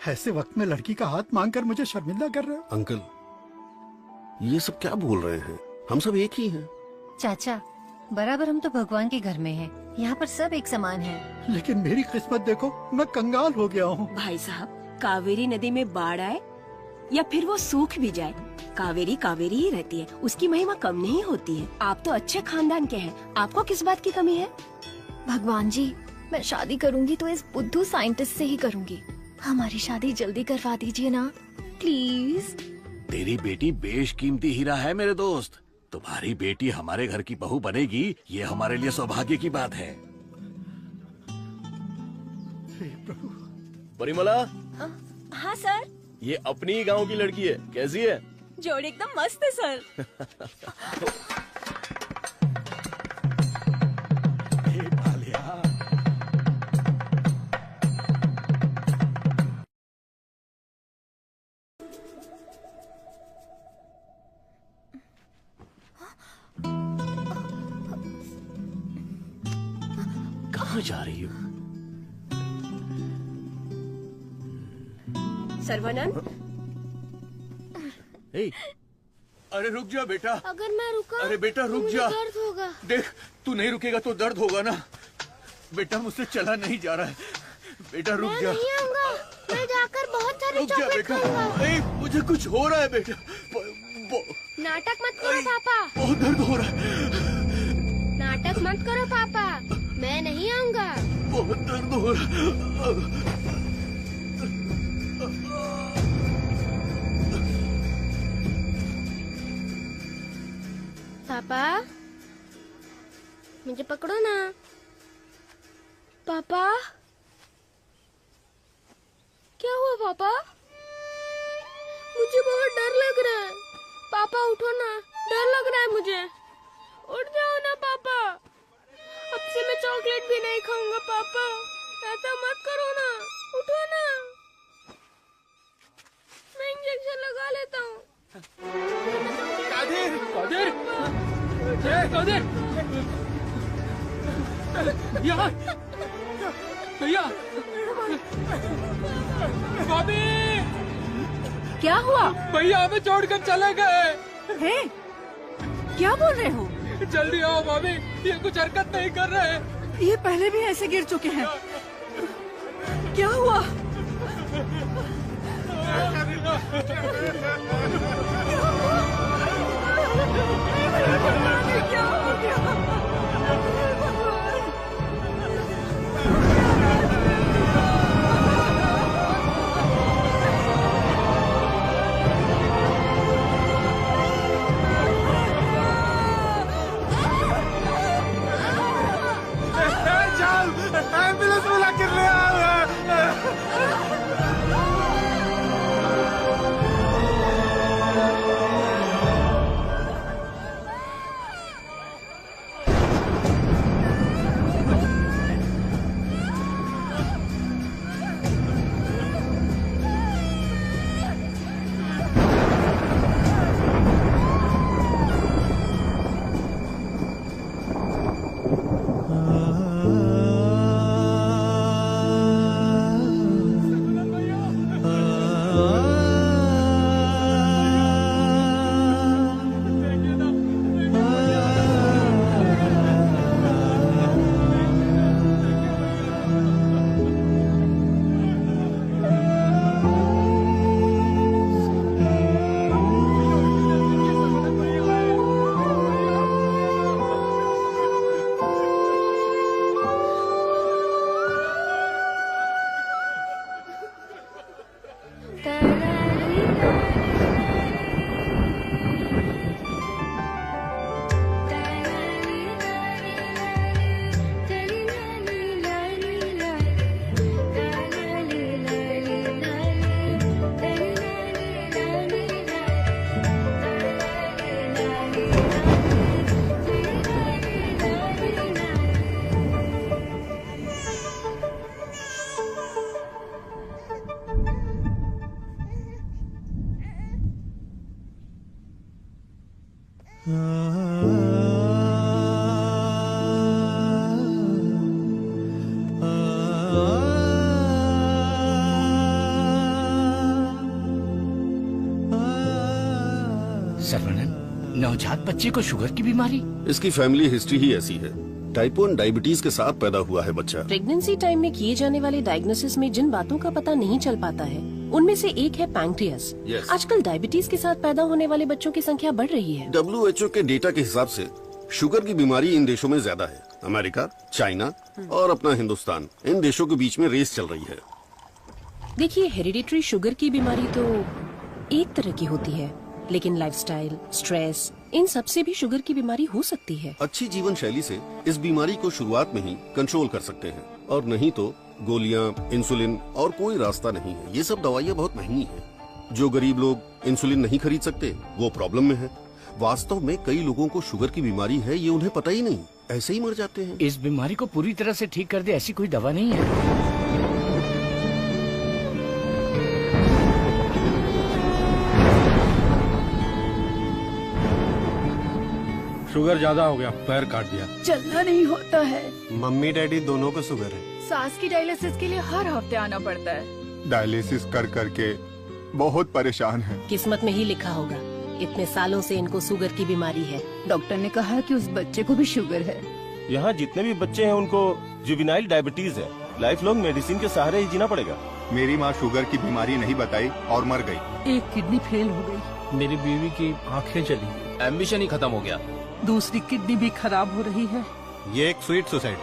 ऐसे वक्त में लड़की का हाथ मांगकर मुझे शर्मिंदा कर रहे हो। अंकल, ये सब क्या बोल रहे हैं? हम सब एक ही हैं। चाचा, बराबर हम तो भगवान के घर में हैं। यहाँ पर सब एक समान है। लेकिन मेरी किस्मत देखो, मैं कंगाल हो गया हूँ। भाई साहब, कावेरी नदी में बाढ़ आए या फिर वो सूख भी जाए, कावेरी कावेरी ही रहती है, उसकी महिमा कम नहीं होती है। आप तो अच्छे खानदान के हैं, आपको किस बात की कमी है? भगवान जी, मैं शादी करूंगी तो इस बुद्धू साइंटिस्ट से ही करूंगी। हमारी शादी जल्दी करवा दीजिए ना, प्लीज। तेरी बेटी बेशकीमती हीरा है मेरे दोस्त। तुम्हारी बेटी हमारे घर की बहू बनेगी, ये हमारे लिए सौभाग्य की बात है। परिमला, हाँ सर। ये अपनी ही गांव की लड़की है, कैसी है? जोड़ी एकदम मस्त है सर। कहाँ जा रही हो? सर्वनन, अरे रुक जा बेटा। अगर मैं रुका, अरे बेटा रुक मुझे जा। दर्द होगा। देख, तू नहीं रुकेगा तो दर्द होगा ना। बेटा मुझसे चला नहीं जा रहा है। बेटा रुक जा। मैं नहीं आऊंगा। मैं जाकर बहुत सारे रुक जा चॉकलेट बेटा। खाऊंगा। मुझे कुछ हो रहा है बेटा। नाटक मत करो पापा। बहुत दर्द हो रहा है। नाटक मत करो पापा, मैं नहीं आऊंगा। बहुत दर्द हो रहा है। पापा, मुझे पकड़ो ना। पापा, क्या हुआ पापा? मुझे बहुत डर लग रहा है। पापा उठो ना, डर लग रहा है मुझे। उठ जाओ ना पापा। अब से मैं चॉकलेट भी नहीं खाऊंगा पापा। ऐसा मत करो ना, उठो ना। मैं इंजेक्शन लगा लेता हूँ। कादिर, कादिर, कादिर, यहाँ, भैया, भाभी, क्या हुआ? भैया हमें छोड़कर चले गए। हे, क्या बोल रहे हो? जल्दी आओ भाभी, ये कुछ हरकत नहीं कर रहे। ये पहले भी ऐसे गिर चुके हैं। क्या हुआ? क्या हो गया? एम्बुलेंस बुला कर ले आओ। सर्वनन, नवजात बच्चे को शुगर की बीमारी? इसकी फैमिली हिस्ट्री ही ऐसी है। टाइप 1 डायबिटीज के साथ पैदा हुआ है बच्चा। प्रेगनेंसी टाइम में किए जाने वाले डायग्नोसिस में जिन बातों का पता नहीं चल पाता है उनमें से एक है पैंक्रियास। आजकल डायबिटीज के साथ पैदा होने वाले बच्चों की संख्या बढ़ रही है। WHO के डेटा के हिसाब से शुगर की बीमारी इन देशों में ज्यादा है। अमेरिका, चाइना और अपना हिंदुस्तान, इन देशों के बीच में रेस चल रही है। देखिए, हेरिडिटरी शुगर की बीमारी तो एक तरह की होती है, लेकिन लाइफस्टाइल, स्ट्रेस, इन सब से भी शुगर की बीमारी हो सकती है। अच्छी जीवन शैली से इस बीमारी को शुरुआत में ही कंट्रोल कर सकते हैं, और नहीं तो गोलियां, इंसुलिन और कोई रास्ता नहीं है। ये सब दवाइयाँ बहुत महंगी हैं। जो गरीब लोग इंसुलिन नहीं खरीद सकते वो प्रॉब्लम में है। वास्तव में कई लोगों को शुगर की बीमारी है, ये उन्हें पता ही नहीं, ऐसे ही मर जाते हैं। इस बीमारी को पूरी तरह से ठीक कर दे ऐसी कोई दवा नहीं है। शुगर ज्यादा हो गया, पैर काट दिया। चलना नहीं होता है। मम्मी डैडी दोनों को शुगर है। सास की डायलिसिस के लिए हर हफ्ते आना पड़ता है। डायलिसिस कर करके बहुत परेशान है। किस्मत में ही लिखा होगा, इतने सालों से इनको शुगर की बीमारी है। डॉक्टर ने कहा कि उस बच्चे को भी शुगर है। यहाँ जितने भी बच्चे हैं उनको जुवेनाइल डायबिटीज है। लाइफ लॉन्ग मेडिसिन के सहारे ही जीना पड़ेगा। मेरी माँ शुगर की बीमारी नहीं बताई और मर गई। एक किडनी फेल हो गई। मेरी बीवी की आंखें चली, एम्बिशन ही खत्म हो गया। दूसरी किडनी भी खराब हो रही है। ये एक स्वीट सुसाइड।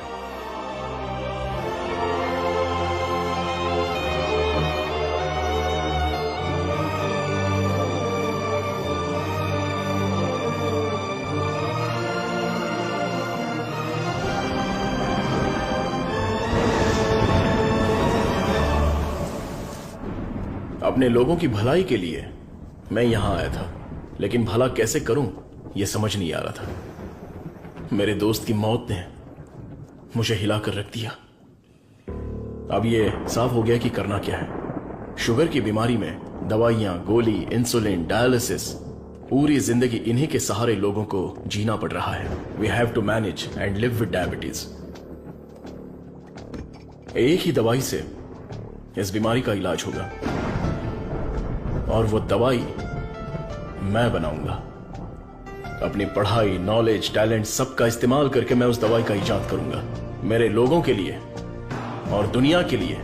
अपने लोगों की भलाई के लिए मैं यहाँ आया था, लेकिन भला कैसे करूं ये समझ नहीं आ रहा था। मेरे दोस्त की मौत ने मुझे हिलाकर रख दिया। अब ये साफ हो गया कि करना क्या है। शुगर की बीमारी में दवाइयां, गोली, इंसुलिन, डायलिसिस, पूरी जिंदगी इन्हीं के सहारे लोगों को जीना पड़ रहा है। We have to manage and live with diabetes. एक ही दवाई से इस बीमारी का इलाज होगा, और वो दवाई मैं बनाऊंगा। अपनी पढ़ाई, नॉलेज, टैलेंट सबका इस्तेमाल करके मैं उस दवाई का इजाद करूंगा। मेरे लोगों के लिए और दुनिया के लिए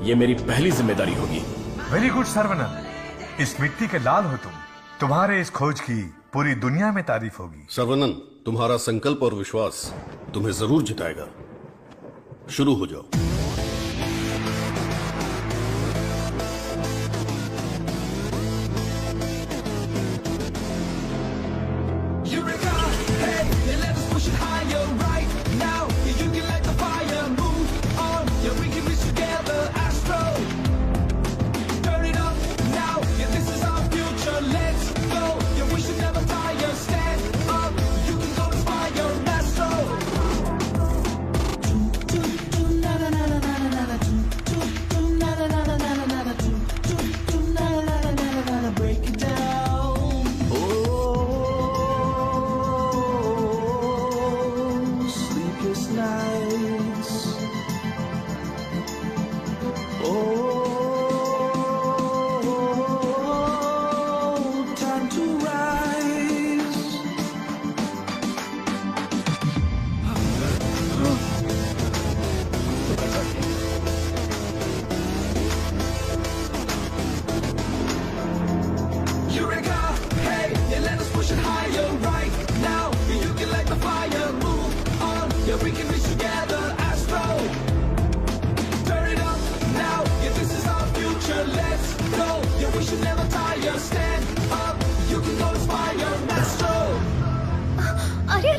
ये मेरी पहली जिम्मेदारी होगी। वेरी गुड सर्वनन, इस मिट्टी के लाल हो तुम। तुम्हारे इस खोज की पूरी दुनिया में तारीफ होगी। सर्वनन, तुम्हारा संकल्प और विश्वास तुम्हें जरूर जिताएगा। शुरू हो जाओ।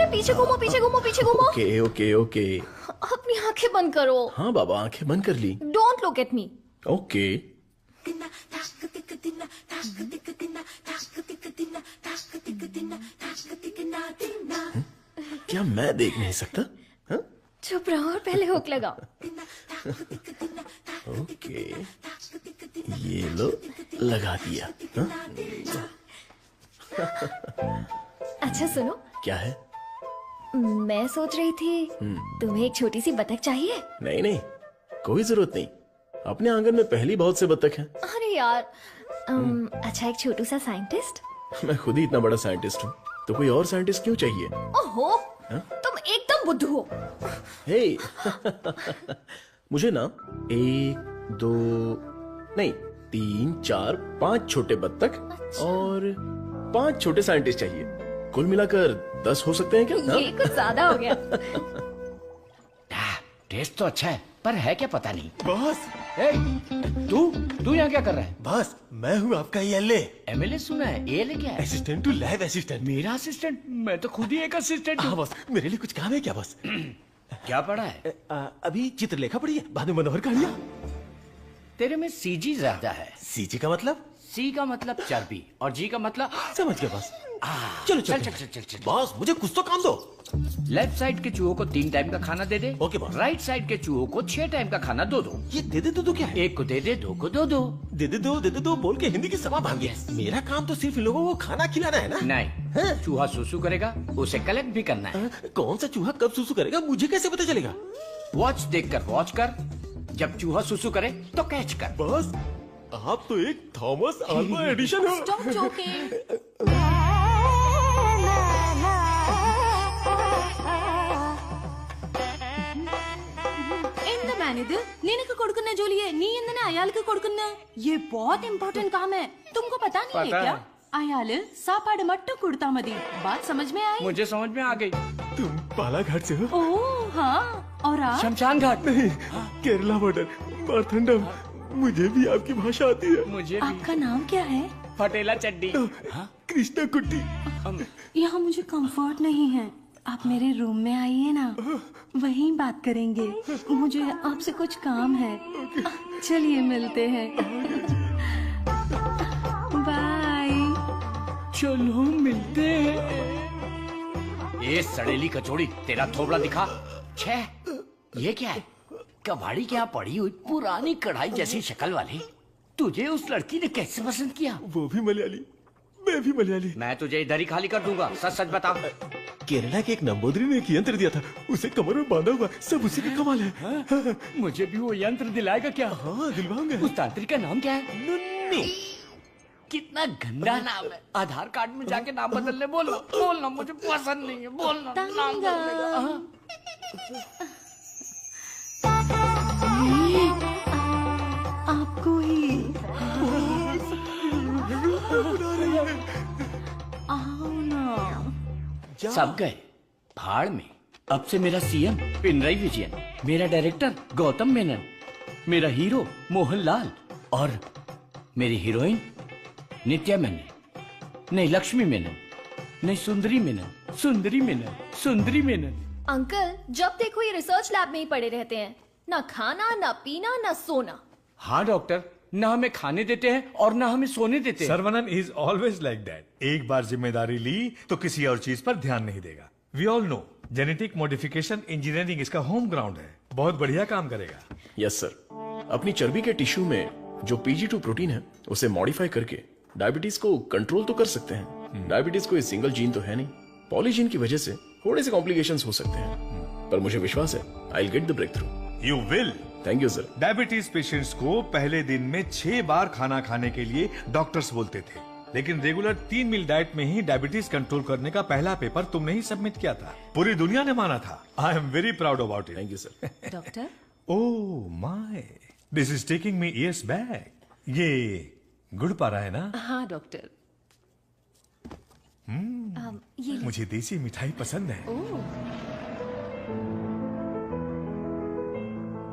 पीछे घूमो, पीछे घूमो, पीछे घूमो। Okay okay okay. अपनी आंखें बंद करो। हाँ बाबा, आंखें बंद कर ली। Don't look at me. Okay. क्या मैं देख नहीं सकता? हा? चुप रहो और पहले हुक लगाओ। ओके, ये लो, लगा दिया। अच्छा सुनो, क्या है? मैं सोच रही थी तुम्हें एक छोटी सी बतख चाहिए। नहीं नहीं, कोई जरूरत नहीं। अपने आंगन में पहली बहुत से बत्तख हैं। अरे यार, अच्छा एक छोटू सा साइंटिस्ट। मैं खुद ही इतना बड़ा साइंटिस्ट हूँ, तो कोई और साइंटिस्ट क्यों चाहिए? ओहो, तुम एकदम बुद्धू हो। हे मुझे ना 1 2 नहीं 3 4 5 छोटे बत्तख और 5 छोटे साइंटिस्ट चाहिए। कुल मिलाकर 10 हो सकते हैं क्या? ये कुछ ज्यादा हो गया। टेस्ट तो अच्छा है, पर है क्या पता नहीं। बॉस, तू यहाँ क्या कर रहा है? बॉस, मैं हूँ आपका एमएलए। एमएलए सुना है, एएलए क्या है? Assistant to lab assistant. मेरा असिस्टेंट? मैं तो खुद ही एक असिस्टेंट हूँ। बॉस, मेरे लिए कुछ काम है क्या बॉस? क्या पढ़ा है? अभी चित्रलेखा पढ़ी है, बाद में मनोहर कहानियां। तेरे में सीजी ज्यादा है। सीजी का मतलब? सी का मतलब चर्बी और जी का मतलब समझ गया बॉस। चलो चल चल चल चल। बॉस मुझे कुछ तो काम दो। लेफ्ट साइड के चूहों को 3 टाइम का खाना दे दे। Okay boss. राइट साइड के चूहों को 6 टाइम का खाना दो। ये दे दे दो क्या है? एक को दे दे, 2 को दो। दे दे दो बोल के हिंदी की सभा भाग गया। मेरा काम तो सिर्फ लोगों को खाना खिलाना है ना? नहीं, चूहा सुसु करेगा, उसे कलेक्ट भी करना है। कौन सा चूहा कब सुसु करेगा मुझे कैसे पता चलेगा? वॉच देखकर वॉच कर, जब चूहा सुसु करे तो कैच कर। बॉस, आप तो एक थॉमस अल्वा एडिशन हो। Stop joking. ఏందమానిది నేనకు కొడుకున్న జోలియే నీ ఎందనే అయాలకు కొడుకున్న ये बहुत इम्पोर्टेंट काम है, तुमको पता नहीं है क्या? अयाल सापाड़ मट्टू कुड़ता मदी। बात समझ में आई? मुझे समझ में आ गई। तुम बालाघाट से हो? ओह हाँ, और आप? शमशान घाट। नहीं, केरला बॉर्डर, मारथंडम। मुझे भी आपकी भाषा आती है। मुझे आपका नाम क्या है? फटेला चड्डी। कृष्णा कुट्टी। यहाँ मुझे कंफर्ट नहीं है, आप मेरे रूम में आइए ना, वहीं बात करेंगे। मुझे आपसे कुछ काम है। चलिए मिलते हैं। बाय। चलो मिलते हैं। ये सड़ेली कचौड़ी, तेरा थोबड़ा दिखा। छे, ये क्या है? कबाड़ी क्या पड़ी हुई पुरानी कढ़ाई जैसी शक्ल वाली। तुझे उस लड़की ने कैसे पसंद किया? वो भी मलयाली, मैं भी मलयाली। मैं तुझे इधर ही खाली कर दूंगा, सच सच बता। केरला के एक नंबोदरी ने एक यंत्र दिया था, उसे कमर में बांधा हुआ, सब उसी का कमाल है। मुझे भी वो यंत्र दिलाएगा क्या? हाँ दिलवाऊंगा। उस तांत्रिक का नाम क्या है? नुन्नी। कितना गंदा नाम है। आधार कार्ड में जाके नाम बदलने बोलो। बोलना मुझे पसंद नहीं है, बोलना नाम बदलेगा। आपको ही आओ ना। सब गए भाड़ में। अब से मेरा सीएम पिनराई विजयन, मेरा डायरेक्टर गौतम मेनन, मेरा हीरो मोहनलाल और मेरी हीरोइन नित्या मेनन, नहीं लक्ष्मी मेनन, नहीं सुंदरी मेनन, सुंदरी मेनन, सुंदरी मेनन। अंकल, जब देखो ये रिसर्च लैब में ही पड़े रहते हैं, ना खाना ना पीना ना सोना। हाँ डॉक्टर, ना हमें खाने देते हैं और ना हमें सोने देते हैं। Saravanan is always like that. एक बार जिम्मेदारी ली तो किसी और चीज पर ध्यान नहीं देगा। We all know genetic modification engineering इसका होम ग्राउंड है। बहुत बढ़िया काम करेगा। Yes sir. अपनी चर्बी के टिश्यू में जो PG2 प्रोटीन है उसे मॉडिफाई करके डायबिटीज को कंट्रोल तो कर सकते हैं। डायबिटीज कोई सिंगल जीन तो है नहीं, पॉलीजीन की वजह से थोड़े से कॉम्प्लिकेशंस हो सकते हैं, पर मुझे विश्वास है I will get the breakthrough. You will. Thank you sir. Diabetes patients को पहले दिन में 6 बार खाना खाने के लिए डॉक्टर्स बोलते थे, लेकिन रेगुलर 3 मील डाइट में ही डायबिटीज कंट्रोल करने का पहला पेपर तुमने ही सबमिट किया था। पूरी दुनिया ने माना था। आई am very proud about it. Thank you sir. Doctor, oh my, this is taking me years back. ये गुड़ पारा है ना? हाँ डॉक्टर। ये मुझे देसी मिठाई पसंद है।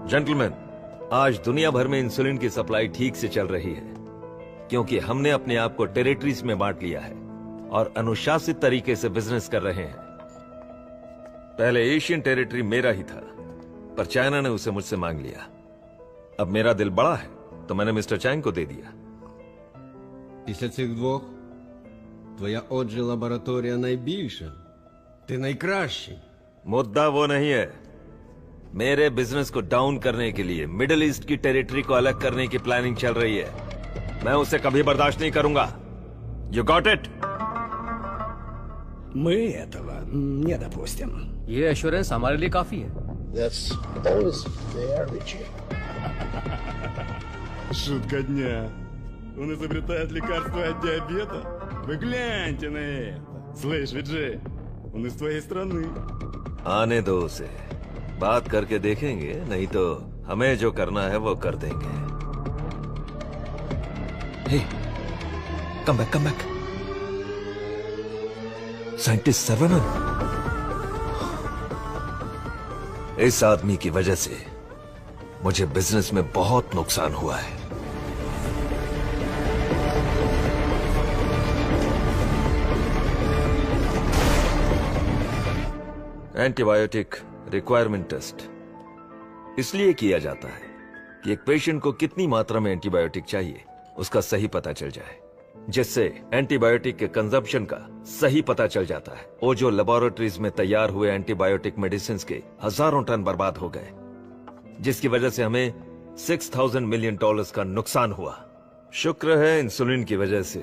जेंटलमैन, आज दुनिया भर में इंसुलिन की सप्लाई ठीक से चल रही है, क्योंकि हमने अपने आप को टेरिटरीज में बांट लिया है और अनुशासित तरीके से बिजनेस कर रहे हैं। पहले एशियन टेरिटरी मेरा ही था, पर चाइना ने उसे मुझसे मांग लिया। अब मेरा दिल बड़ा है तो मैंने मिस्टर चैंग को दे दिया। Після цих двох твоя отже лабораторія найбільша. Ти найкращий. मुद्दा वो नहीं है। मेरे बिजनेस को डाउन करने के लिए मिडिल ईस्ट की टेरिटरी को अलग करने की प्लानिंग चल रही है। मैं उसे कभी बर्दाश्त नहीं करूंगा। You got it? Мы этого не допустим. ये एश्योरेंस हमारे लिए काफी है। Шутка дня. Он изобретает лекарство от диабета. Вы гляньте на это. Слышь, Виджей, он из твоей страны. आने दो उसे, बात करके देखेंगे, नहीं तो हमें जो करना है वो कर देंगे। हे, कम बैक। साइंटिस्ट सर्वनन, इस आदमी की वजह से मुझे बिजनेस में बहुत नुकसान हुआ है। एंटीबायोटिक रिक्वायरमेंट टेस्ट इसलिए किया जाता है कि एक पेशेंट को कितनी मात्रा में एंटीबायोटिक चाहिए उसका सही पता चल जाए, जिससे एंटीबायोटिक के कंजप्शन का सही पता चल जाता है। ओजो लेबोरेटरीज में तैयार हुए एंटीबायोटिक मेडिसिन के हजारों टन बर्बाद हो गए, जिसकी वजह से हमें $6,000 मिलियन का नुकसान हुआ। शुक्र है इंसुलिन की वजह से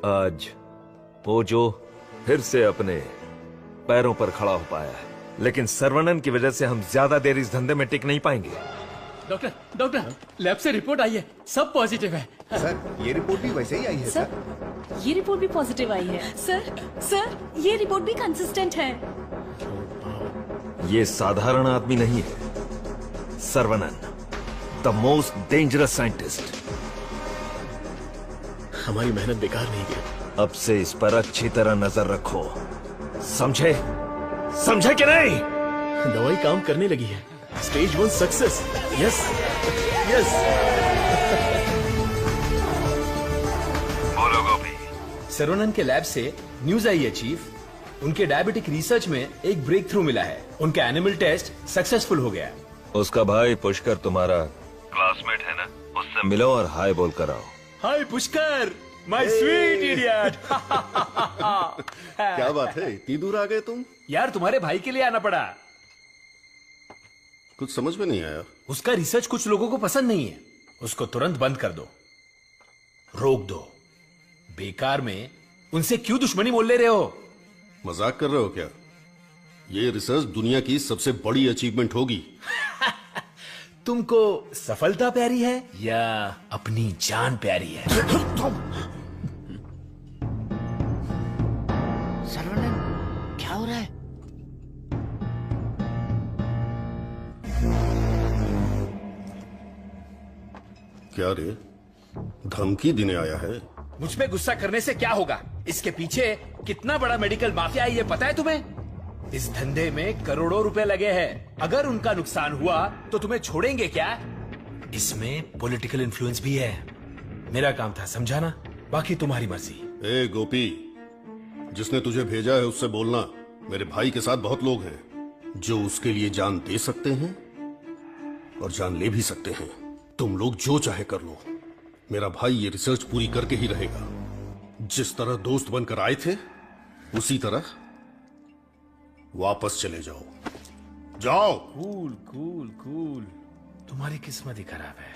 आज ओजो फिर से अपने पैरों पर खड़ा हो पाया है, लेकिन सर्वनन की वजह से हम ज्यादा देर इस धंधे में टिक नहीं पाएंगे। डॉक्टर, लैब से रिपोर्ट आई है, सब पॉजिटिव है। सर, ये रिपोर्ट भी वैसे ही आई है सर। ये रिपोर्ट भी पॉजिटिव आई है। सर, ये रिपोर्ट भी कंसिस्टेंट है। ये साधारण आदमी नहीं है, Saravanan, the most dangerous scientist. हमारी मेहनत बेकार नहीं गई। अब से इस पर अच्छी तरह नजर रखो, समझे कि नहीं? दवाई काम करने लगी है। Stage 1 success. यस। बोलो गोपी। सर्वनन के लैब से न्यूज आई है चीफ, उनके डायबिटिक रिसर्च में एक ब्रेक थ्रू मिला है। उनका एनिमल टेस्ट सक्सेसफुल हो गया। उसका भाई पुष्कर तुम्हारा क्लासमेट है ना, उससे मिलो और हाय बोल कर आओ। हाय पुष्कर, माय स्वीट इडियट। क्या बात है, इतनी दूर आ गए तुम? यार तुम्हारे भाई के लिए आना पड़ा। कुछ समझ में नहीं आया। उसका रिसर्च कुछ लोगों को पसंद नहीं है, उसको तुरंत बंद कर दो, रोक दो। बेकार में उनसे क्यों दुश्मनी मोल ले रहे हो? मजाक कर रहे हो क्या? ये रिसर्च दुनिया की सबसे बड़ी अचीवमेंट होगी। तुमको सफलता प्यारी है या अपनी जान प्यारी है? सर्वनन, क्या हो रहा है? क्या रे, धमकी देने आया है? मुझ पे गुस्सा करने से क्या होगा? इसके पीछे कितना बड़ा मेडिकल माफिया है ये पता है तुम्हें? इस धंधे में करोड़ों रुपए लगे हैं। अगर उनका नुकसान हुआ तो तुम्हें छोड़ेंगे क्या? इसमें पॉलिटिकल इन्फ्लुएंस भी है। मेरा काम था समझाना, बाकी तुम्हारी मर्जी। ए गोपी, जिसने तुझे भेजा है उससे बोलना मेरे भाई के साथ बहुत लोग हैं जो उसके लिए जान दे सकते हैं और जान ले भी सकते हैं। तुम लोग जो चाहे कर लो, मेरा भाई ये रिसर्च पूरी करके ही रहेगा। जिस तरह दोस्त बनकर आए थे उसी तरह वापस चले जाओ। कूल। तुम्हारी किस्मत ही खराब है।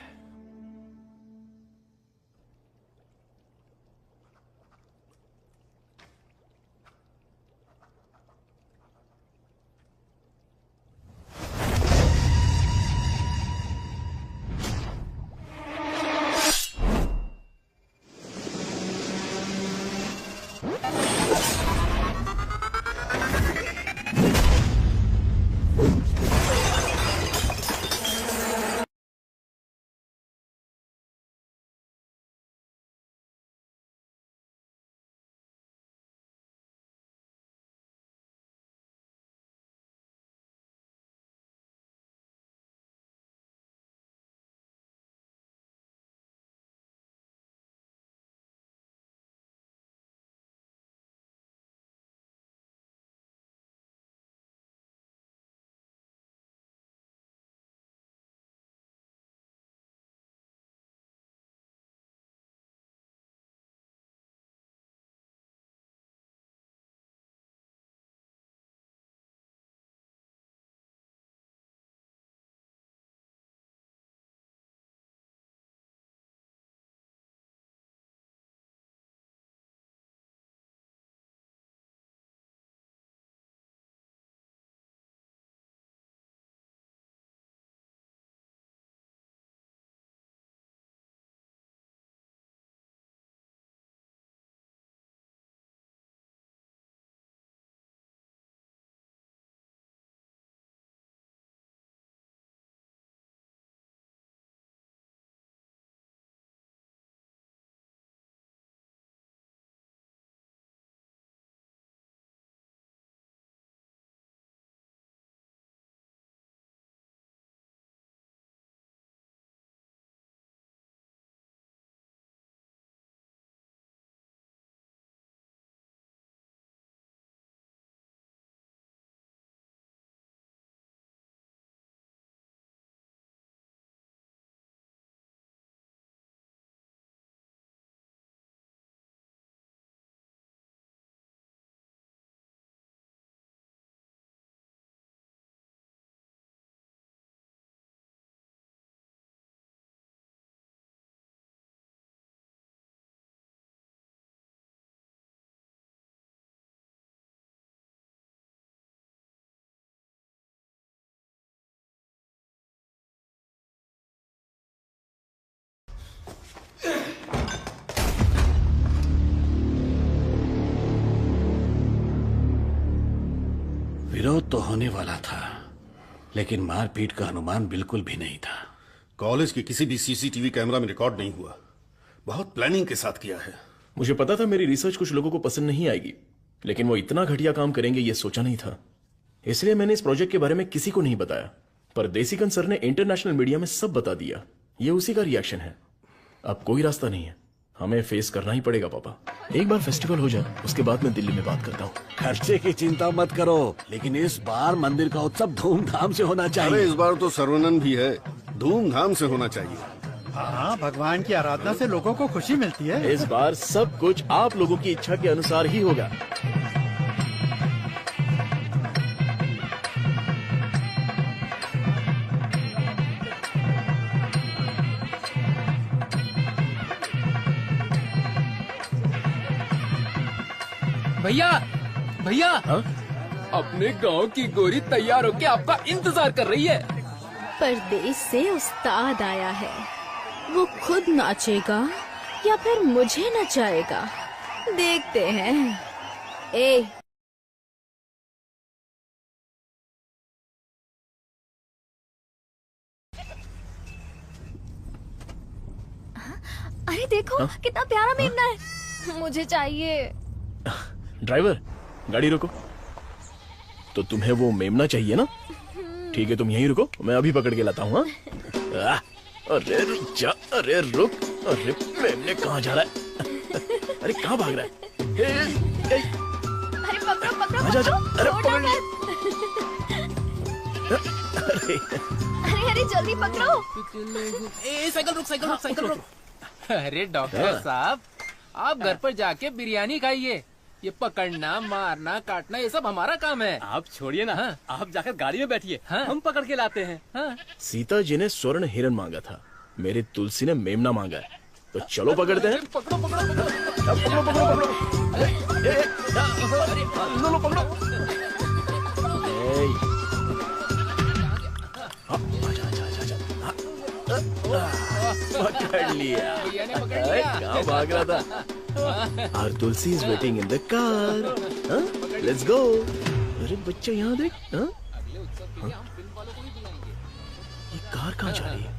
विरोध तो होने वाला था, लेकिन मारपीट का अनुमान बिल्कुल भी नहीं था। कॉलेज के किसी भी सीसीटीवी कैमरा में रिकॉर्ड नहीं हुआ। बहुत प्लानिंग के साथ किया है। मुझे पता था मेरी रिसर्च कुछ लोगों को पसंद नहीं आएगी, लेकिन वो इतना घटिया काम करेंगे ये सोचा नहीं था। इसलिए मैंने इस प्रोजेक्ट के बारे में किसी को नहीं बताया, पर देसिकन सर ने इंटरनेशनल मीडिया में सब बता दिया। ये उसी का रिएक्शन है। अब कोई रास्ता नहीं है, हमें फेस करना ही पड़ेगा पापा। एक बार फेस्टिवल हो जाए, उसके बाद मैं दिल्ली में बात करता हूँ। खर्चे की चिंता मत करो, लेकिन इस बार मंदिर का उत्सव धूमधाम से होना चाहिए। अरे इस बार तो सर्वनन भी है, धूमधाम से होना चाहिए। हाँ, भगवान की आराधना से लोगों को खुशी मिलती है। इस बार सब कुछ आप लोगों की इच्छा के अनुसार ही होगा। भैया भैया, अपने गांव की गोरी तैयार होके आपका इंतजार कर रही है। परदेश से उस्ताद आया है, वो खुद नाचेगा या फिर मुझे नचाएगा, देखते हैं। ए अरे देखो कितना प्यारा मेमना है, मुझे चाहिए। ड्राइवर, गाड़ी रोको। तो तुम्हें वो मेमना चाहिए ना? ठीक है, तुम यहीं रुको, मैं अभी पकड़ के लाता हूँ। अरे रुक जा, अरे रुक। अरे मेमने कहाँ जा रहा है? अरे कहाँ भाग रहा है? अरे पकड़ो पकड़ो आजा, आजा। पकड़ो, अरे छोड़ना पकड़ मत। अरे अरे जल्दी पकड़ो। साइकिल रुक, साइकिल रुक, साइकिल रुक। अरे डॉक्टर साहब, आप घर पर जाके बिरयानी खाइए। ये पकड़ना, मारना, काटना ये सब हमारा काम है। आप छोड़िए ना, आप जाकर गाड़ी में बैठिए, हम पकड़ के लाते हैं। सीता जी ने स्वर्ण हिरन मांगा था, मेरी तुलसी ने मेमना मांगा है, तो चलो पकड़ते हैं। पकड़ो पकड़ो पकड़ो पकड़ो पकड़ो पकड़ो, पकड़ो। पकड़ लिया। कहाँ भाग रहा था? Our Tulsi is waiting in the car. Let's go. अरे बच्चा यहाँ देख। ये कार कहाँ जा रही है?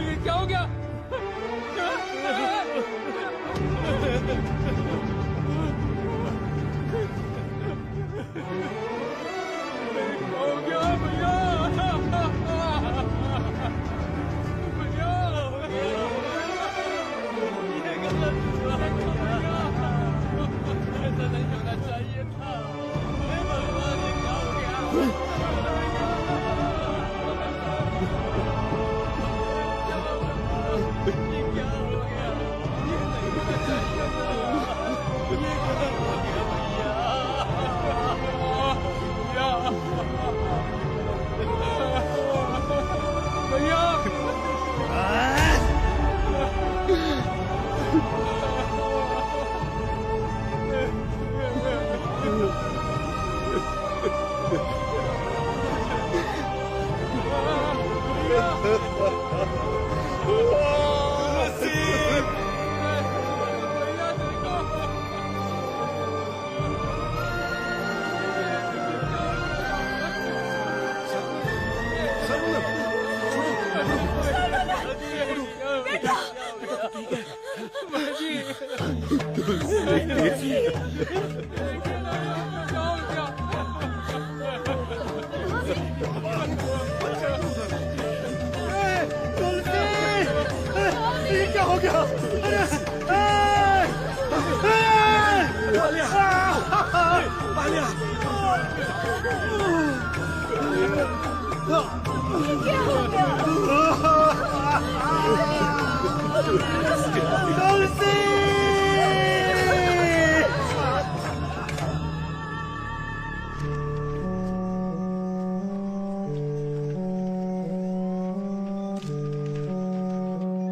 ये क्या हो गया?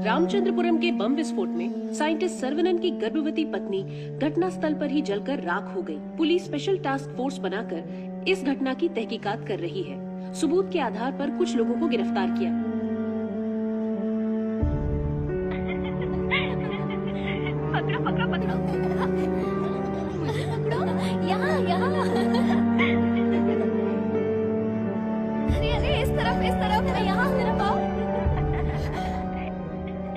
रामचंद्रपुरम के बम विस्फोट में साइंटिस्ट सर्वनन की गर्भवती पत्नी घटना स्थल पर ही जलकर राख हो गई। पुलिस स्पेशल टास्क फोर्स बनाकर इस घटना की तहकीकात कर रही है। सबूत के आधार पर कुछ लोगों को गिरफ्तार किया। पकड़ो पकड़ो पकड़ो यहाँ यहाँ अरे अरे इस तरफ यहाँ तरफ आओ।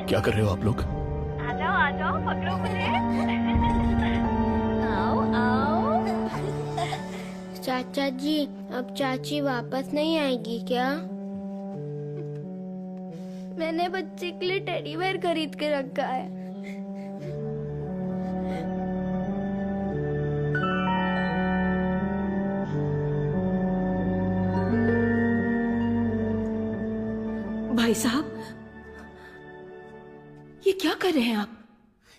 क्या कर रहे हो आप लोग? आ जाओ पकड़ो मुझे। आओ आओ। चाचा जी, अब चाची वापस नहीं आएगी क्या? मैंने बच्चे के लिए टेडी बेयर खरीद के रखा है। भाई साहब, ये क्या कर रहे हैं आप?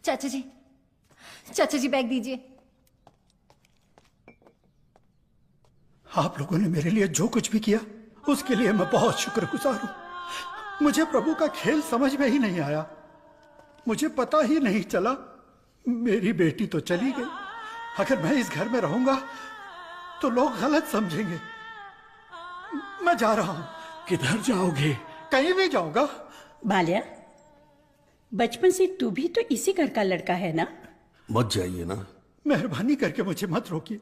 चाचा जी बैग दीजिए। आप लोगों ने मेरे लिए जो कुछ भी किया उसके लिए मैं बहुत शुक्रगुजार हूं। मुझे प्रभु का खेल समझ में ही नहीं आया। मुझे पता ही नहीं चला। मेरी बेटी तो चली गई। अगर मैं इस घर में रहूंगा तो लोग गलत समझेंगे। मैं जा रहा हूं। किधर जाओगे? कहीं भी जाऊंगा। बाल्या, बचपन से तू भी तो इसी घर का लड़का है ना? मत जाइए ना। मेहरबानी करके मुझे मत रोकिए।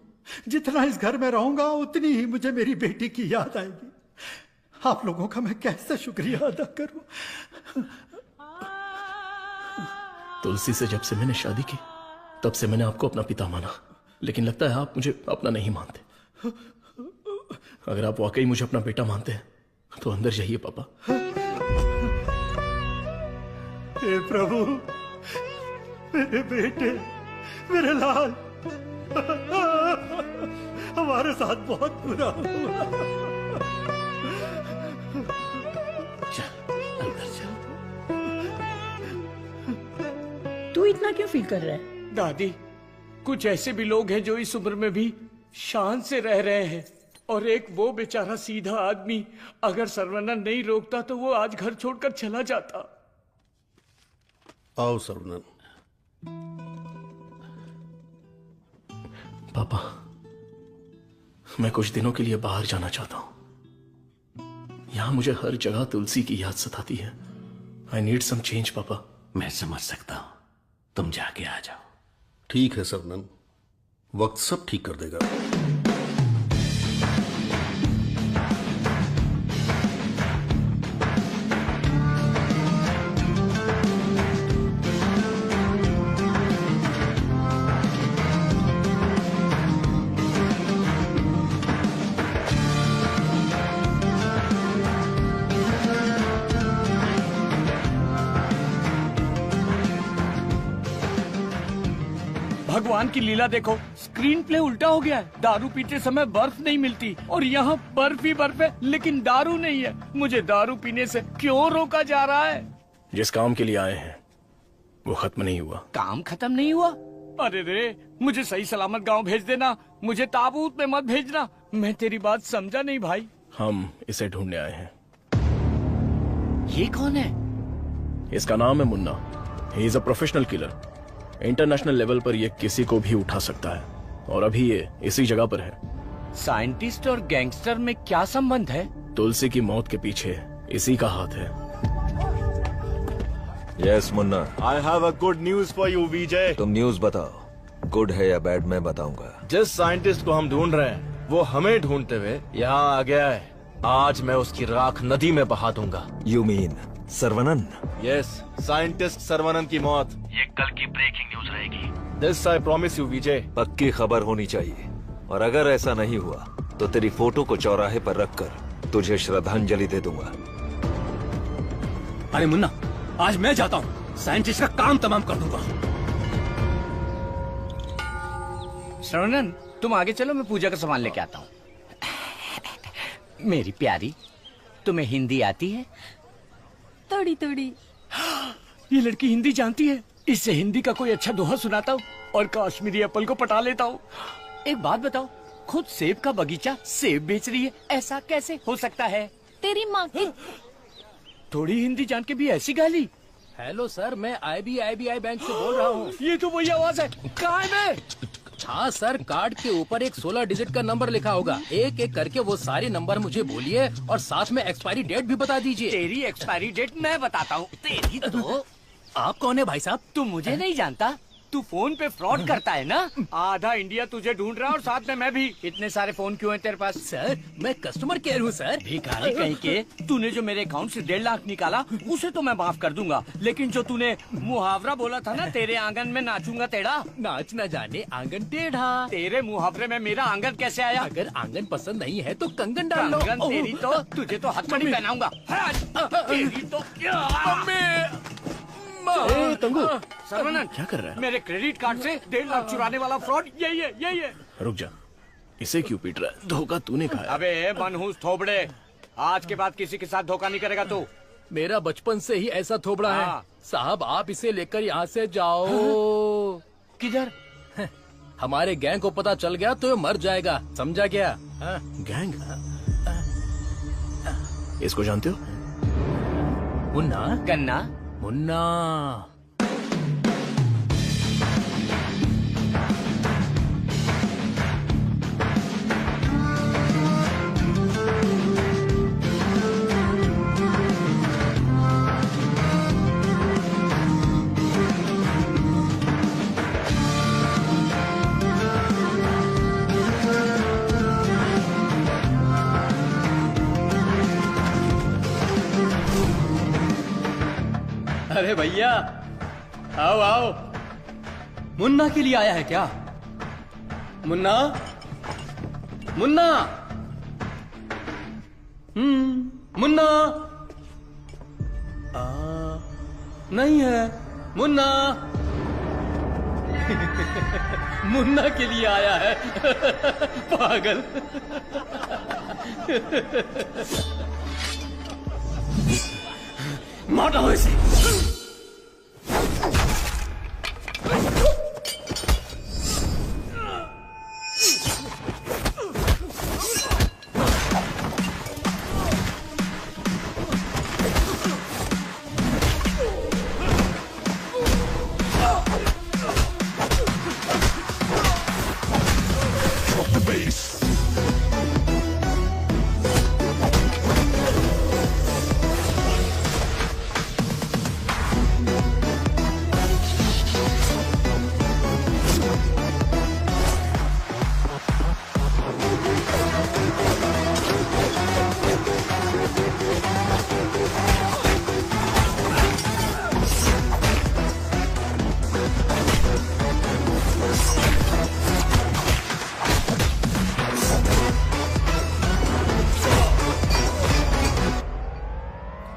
जितना इस घर में रहूंगा उतनी ही मुझे मेरी बेटी की याद आएगी। आप लोगों का मैं कैसे शुक्रिया अदा करूं। तुलसी से जब से मैंने शादी की तब से मैंने आपको अपना पिता माना, लेकिन लगता है आप मुझे अपना नहीं मानते। अगर आप वाकई मुझे अपना बेटा मानते हैं तो अंदर जाइए पापा। हे प्रभु, मेरे बेटे, मेरे लाल, हमारे साथ बहुत बुरा हुआ। तू इतना क्यों फील कर रहा है? दादी, कुछ ऐसे भी लोग हैं जो इस उम्र में भी शान से रह रहे हैं, और एक वो बेचारा सीधा आदमी, अगर सर्वनन नहीं रोकता तो वो आज घर छोड़कर चला जाता। आओ सर्वनन। पापा, मैं कुछ दिनों के लिए बाहर जाना चाहता हूं। यहां मुझे हर जगह तुलसी की याद सताती है। आई नीड सम चेंज पापा। मैं समझ सकता हूं, तुम जाके आ जाओ। ठीक है सर्वनन, वक्त सब ठीक कर देगा। भगवान की लीला देखो, स्क्रीन प्ले उल्टा हो गया है। दारू पीते समय बर्फ नहीं मिलती और यहाँ बर्फ ही बर्फ है, लेकिन दारू नहीं है। मुझे दारू पीने से क्यों रोका जा रहा है? जिस काम के लिए आए हैं वो खत्म नहीं हुआ। काम खत्म नहीं हुआ? अरे रे, मुझे सही सलामत गांव भेज देना। मुझे ताबूत में मत भेजना। मैं तेरी बात समझा नहीं भाई। हम इसे ढूंढने आए हैं। ये कौन है? इसका नाम है Munna. He is a professional killer. International level पर ये किसी को भी उठा सकता है, और अभी ये इसी जगह पर है। साइंटिस्ट और गैंगस्टर में क्या संबंध है? तुलसी की मौत के पीछे इसी का हाथ है। Yes Munna, I have a good news for you Vijay. तुम न्यूज बताओ, गुड है या बैड मैं बताऊंगा। जिस साइंटिस्ट को हम ढूंढ रहे हैं वो हमें ढूंढते हुए यहाँ आ गया है। आज मैं उसकी राख नदी में बहा दूंगा। You mean Saravanan? Yes, scientist Saravanan की मौत ये कल की ब्रेकिंग न्यूज रहेगी। दिस आई प्रॉमिस यू विजय। पक्की खबर होनी चाहिए, और अगर ऐसा नहीं हुआ तो तेरी फोटो को चौराहे पर रखकर तुझे श्रद्धांजलि दे दूंगा। अरे मुन्ना, आज मैं जाता हूँ, साइंटिस्ट का काम तमाम कर दूंगा। श्रवणन, तुम आगे चलो, मैं पूजा का सामान लेके आता हूँ। मेरी प्यारी, तुम्हें हिंदी आती है? थोड़ी थोड़ी। ये लड़की हिंदी जानती है। इससे हिंदी का कोई अच्छा दोहा सुनाता हूँ और कश्मीरी एप्पल को पटा लेता हूँ। एक बात बताओ, खुद सेब का बगीचा सेब बेच रही है, ऐसा कैसे हो सकता है? तेरी माँ की। थोड़ी हिंदी जान के भी ऐसी गाली? हेलो सर, मैं IBI बैंक से बोल रहा हूँ। ये तो वही आवाज है। कहाँ है मैं? हाँ सर, कार्ड के ऊपर एक 16 डिजिट का नंबर लिखा होगा। एक एक करके वो सारे नंबर मुझे बोलिए और साथ में एक्सपायरी डेट भी बता दीजिए। तेरी एक्सपायरी डेट मैं बताता हूँ। तेरी तो आप कौन है भाई साहब? तू मुझे नहीं जानता? तू फोन पे फ्रॉड करता है ना? आधा इंडिया तुझे ढूंढ रहा है और साथ में मैं भी। इतने सारे फोन क्यों हैं तेरे पास? सर, मैं कस्टमर केयर हूँ सर। भिखारी कहीं के। तूने जो मेरे अकाउंट से 1.5 लाख निकाला उसे तो मैं माफ कर दूंगा, लेकिन जो तूने मुहावरा बोला था ना, तेरे आंगन में नाचूंगा टेढ़ा, नाच न जाने आंगन टेढ़ा। तेरे मुहावरे में मेरा आंगन कैसे आया? अगर आंगन पसंद नहीं है तो कंगन डाल लो। कंगन तेरी तो, तुझे तो हथकड़ी पहनाऊंगा। तेरी तो तंगू, सर्वनन, क्या कर रहा है? मेरे क्रेडिट कार्ड से 1.5 लाख चुराने वाला फ्रॉड यही है। रुक जा, इसे क्यों पीट रहा है? धोखा तूने खाया। अबे मनहूस थोबड़े, आज के बाद किसी के साथ धोखा नहीं करेगा तू। मेरा बचपन से ही ऐसा थोबड़ा है साहब। आप इसे लेकर यहाँ से जाओ। किधर? हमारे गैंग को पता चल गया तो ये मर जाएगा, समझा क्या? गैंग? इसको जानते हो? मुन्ना? गन्ना? मुन्ना। अरे भैया, आओ आओ। मुन्ना के लिए आया है क्या? मुन्ना, मुन्ना, मुन्ना। नहीं है मुन्ना। मुन्ना के लिए आया है। पागल। मारो इसे।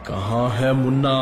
कहाँ है मुन्ना?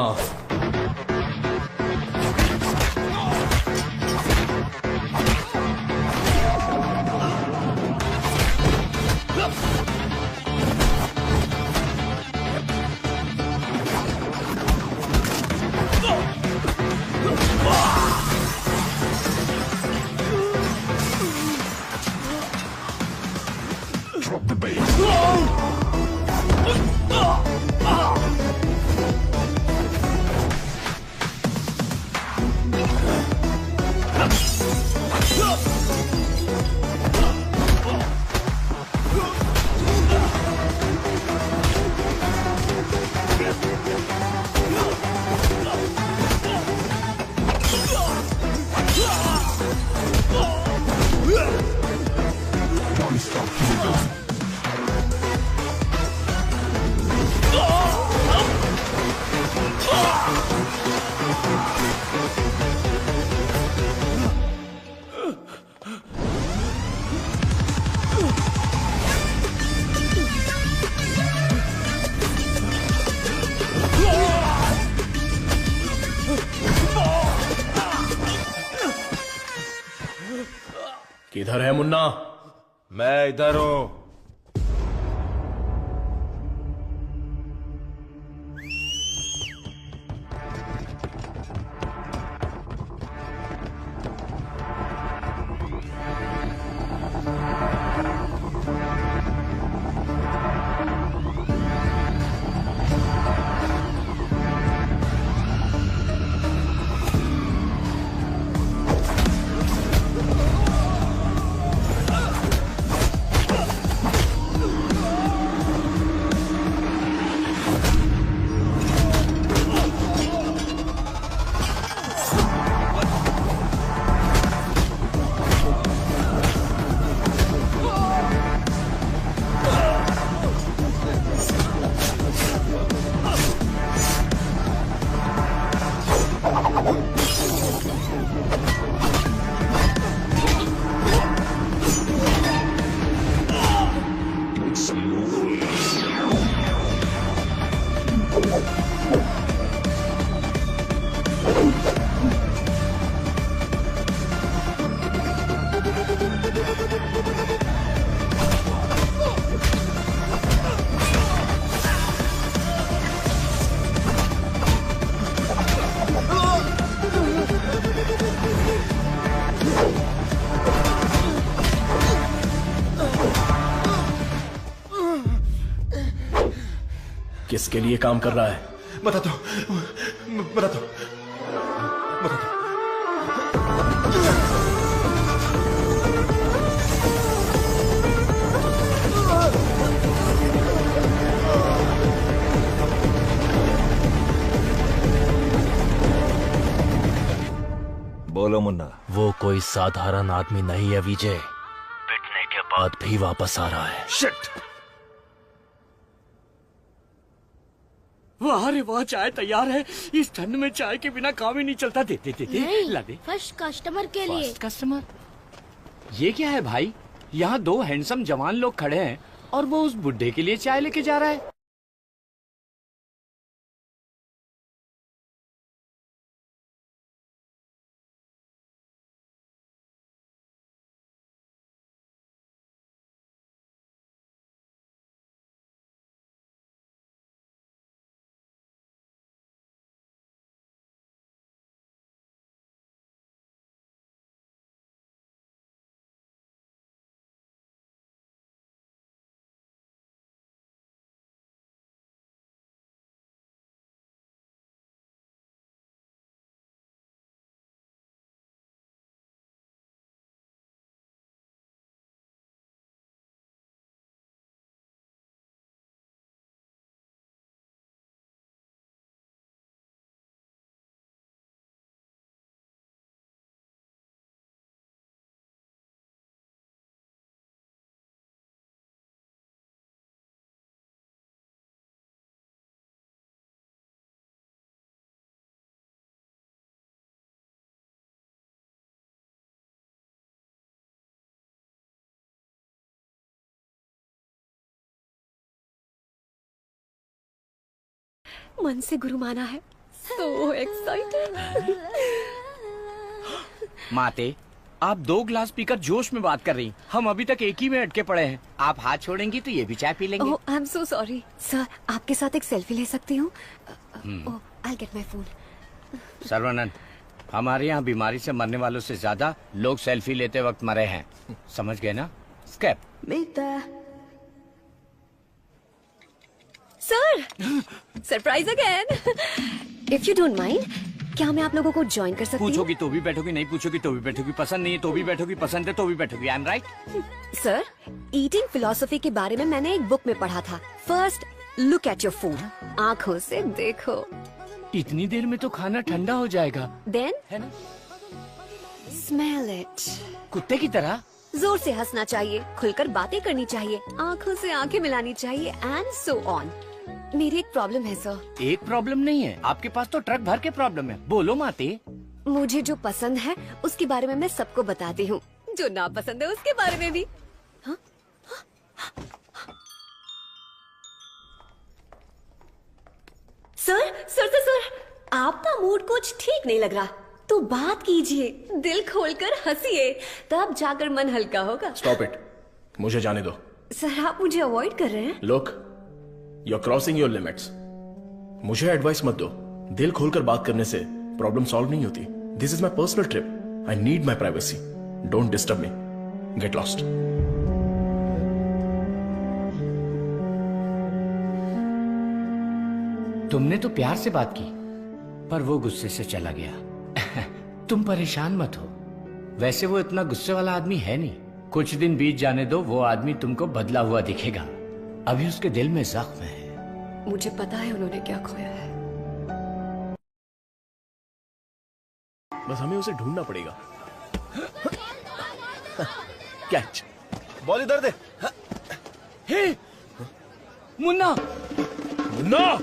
किधर है मुन्ना? मैं इधर हूं। किसके लिए काम कर रहा है? बता दो, बता दो, बता दो। बोलो मुन्ना। वो कोई साधारण आदमी नहीं है विजय, पिटने के बाद भी वापस आ रहा है। शिट! वाह रे वाह, चाय तैयार है। इस ठंड में चाय के बिना काम ही नहीं चलता। दे दे दे दे, ला दे। फर्स्ट कस्टमर के लिए। First customer? ये क्या है भाई? यहाँ दो हैंडसम जवान लोग खड़े हैं और वो उस बुड्ढे के लिए चाय लेके जा रहा है। मन से गुरु माना है। So excited। माते, आप 2 ग्लास पीकर जोश में बात कर रही। हम अभी तक एक ही में अटके पड़े हैं। आप हाथ छोड़ेंगी तो ये भी चाय पी लेंगे। Oh, I'm so sorry। Sir, आपके साथ एक सेल्फी ले सकती हूँ? Oh, I'll get my phone। Sarbananda, हमारे यहाँ बीमारी से मरने वालों से ज्यादा लोग सेल्फी लेते वक्त मरे हैं। समझ गए ना? स्कैप। Sir, surprise again. If you don't mind, क्या मैं आप लोगों को ज्वाइन कर सकती हूँ? पूछोगी तो भी बैठोगी, नहीं पूछोगी तो भी बैठोगी, पसंद नहीं है तो भी बैठोगी, पसंद है तो भी बैठोगी। I am right? Sir, eating philosophy के बारे में मैंने एक बुक में पढ़ा था। First look at your food, आंखों से देखो। इतनी देर में तो खाना ठंडा हो जाएगा। देन है ना? Smell it. कुत्ते की तरह जोर से हंसना चाहिए, खुलकर बातें करनी चाहिए, आंखों से आंखें मिलानी चाहिए, एंड सो ऑन। मेरी एक प्रॉब्लम है सर। एक प्रॉब्लम नहीं है, आपके पास तो ट्रक भर के प्रॉब्लम है। बोलो माते। मुझे जो पसंद है उसके बारे में मैं सबको बताती हूँ, जो ना पसंद है उसके बारे में भी। हाँ? सर सर सर सर, आपका मूड कुछ ठीक नहीं लग रहा, तो बात कीजिए, दिल खोलकर हंसिए, तब जाकर मन हल्का होगा। स्टॉप इट, मुझे जाने दो। सर, आप मुझे अवॉइड कर रहे हैं। Look, you are crossing your limits. मुझे एडवाइस मत दो। दिल खोलकर बात करने से प्रॉब्लम सॉल्व नहीं होती। This is my personal trip, I need my privacy. Don't disturb me, get lost. तुमने तो प्यार से बात की, पर वो गुस्से से चला गया। तुम परेशान मत हो, वैसे वो इतना गुस्से वाला आदमी है नहीं। कुछ दिन बीत जाने दो, वो आदमी तुमको बदला हुआ दिखेगा। अभी उसके दिल में जख्म है। मुझे पता है उन्होंने क्या खोया है। बस हमें उसे ढूंढना पड़ेगा। कैच, बॉल इधर दे। हे मुन्ना, मुन्ना!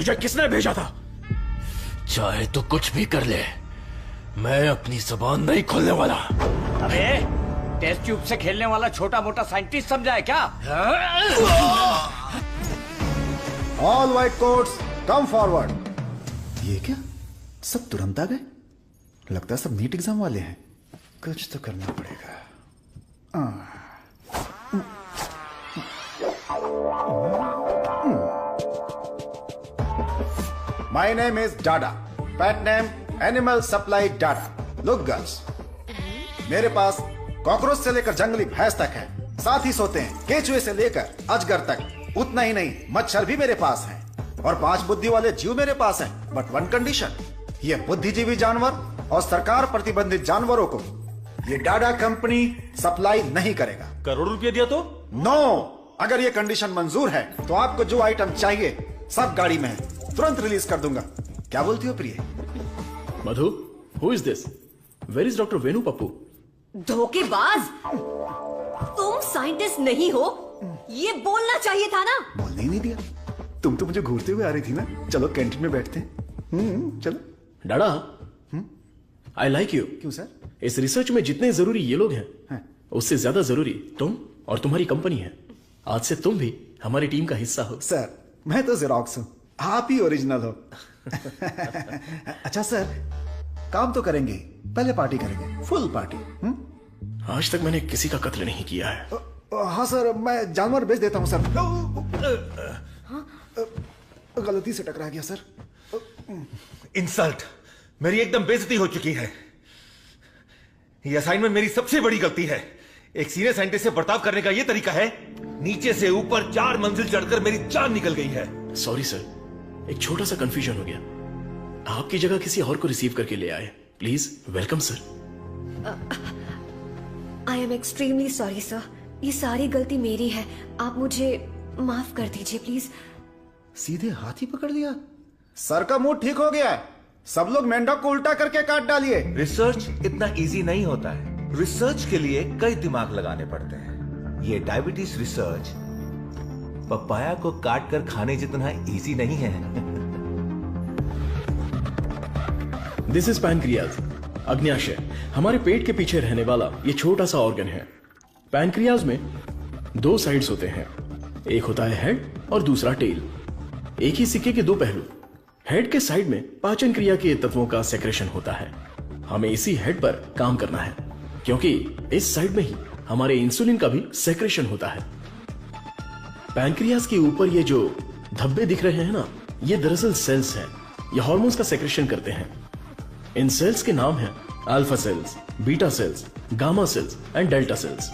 तुझे किसने भेजा था? चाहे तो कुछ भी कर ले, मैं अपनी जुबान नहीं खोलने वाला। अबे टेस्ट ट्यूब से खेलने वाला छोटा मोटा साइंटिस्ट समझा है क्या? All white quotes come forward. ये क्या, सब तुरंत आ गए? लगता है सब नीट एग्जाम वाले हैं। कुछ तो करना पड़ेगा। My name is Dada, pet name animal supply Dada. Look girls, मेरे पास कॉकरोच से लेकर जंगली भैंस तक है, साथ ही सोते हैं केचुए से लेकर अजगर तक। उतना ही नहीं, मच्छर भी मेरे पास है और 5 बुद्धि वाले जीव मेरे पास हैं। बट वन कंडीशन, ये बुद्धिजीवी जानवर और सरकार प्रतिबंधित जानवरों को ये डाडा कंपनी सप्लाई नहीं करेगा। करोड़ रुपए दिया तो? नो, अगर ये कंडीशन मंजूर है तो आपको जो आइटम चाहिए सब गाड़ी में है, तुरंत रिलीज कर दूंगा। क्या बोलती हो प्रिय? Madhu, who is this? Where is doctor Venu Pappu? धोखेबाज, तुम साइंटिस्ट नहीं हो, ये बोलना चाहिए था ना। बोलने ही नहीं दिया। तुम तो मुझे घूरते हुए आ रही थी ना। चलो कैंटीन में बैठते हैं। चलो। डाडा, आई लाइक यू। क्यों सर? इस रिसर्च में जितने जरूरी ये लोग हैं, उससे ज्यादा जरूरी तुम और तुम्हारी कंपनी है। आज से तुम भी हमारी टीम का हिस्सा हो। सर, मैं तो जेरोक्स हूं, आप ही ओरिजिनल हो। अच्छा सर, काम तो करेंगे, पहले पार्टी करेंगे, फुल पार्टी। आज तक मैंने किसी का कत्ल नहीं किया है। हाँ सर, मैं जानवर बेच देता हूँ सर। गलती से टकरा गया सर। इंसल्ट, मेरी एकदम बेइज्जती हो चुकी है। ये असाइनमेंट मेरी सबसे बड़ी गलती है। एक सीनियर साइंटिस्ट से बर्ताव करने का ये तरीका है? नीचे से ऊपर 4 मंजिल चढ़कर मेरी जान निकल गई है। सॉरी सर, एक छोटा सा कंफ्यूजन हो गया। आपकी जगह किसी और को रिसीव करके ले आए। Please welcome sir. I am extremely sorry sir, ये सारी गलती मेरी है, आप मुझे माफ कर दीजिए प्लीज। सीधे हाथ ही पकड़ लिया। सर का मूड ठीक हो गया है, सब लोग मेंढक को उल्टा करके काट डालिए। रिसर्च इतना इजी नहीं होता है। रिसर्च के लिए कई दिमाग लगाने पड़ते हैं। ये डायबिटीज रिसर्च पपाया को काट कर खाने जितना इजी नहीं है। दिस इज पैनक्रियाज, अग्न्याशय, हमारे पेट के पीछे रहने वाला ये छोटा सा ऑर्गन है। पैनक्रियाज में 2 साइड्स होते हैं, एक होता है हेड और दूसरा टेल। एक ही सिक्के के 2 पहलू। हेड के साइड में पाचन क्रिया के तत्वों का सेक्रेशन होता है। हमें इसी हेड पर काम करना है, क्योंकि इस साइड में ही हमारे इंसुलिन का भी सेक्रेशन होता है। पैनक्रियाज के ऊपर ये जो धब्बे दिख रहे हैं ना, ये दरअसल सेल्स हैं। ये हार्मोन्स का सेक्रेशन करते हैं। इन सेल्स के नाम हैं alpha cells, beta cells, gamma cells and delta cells.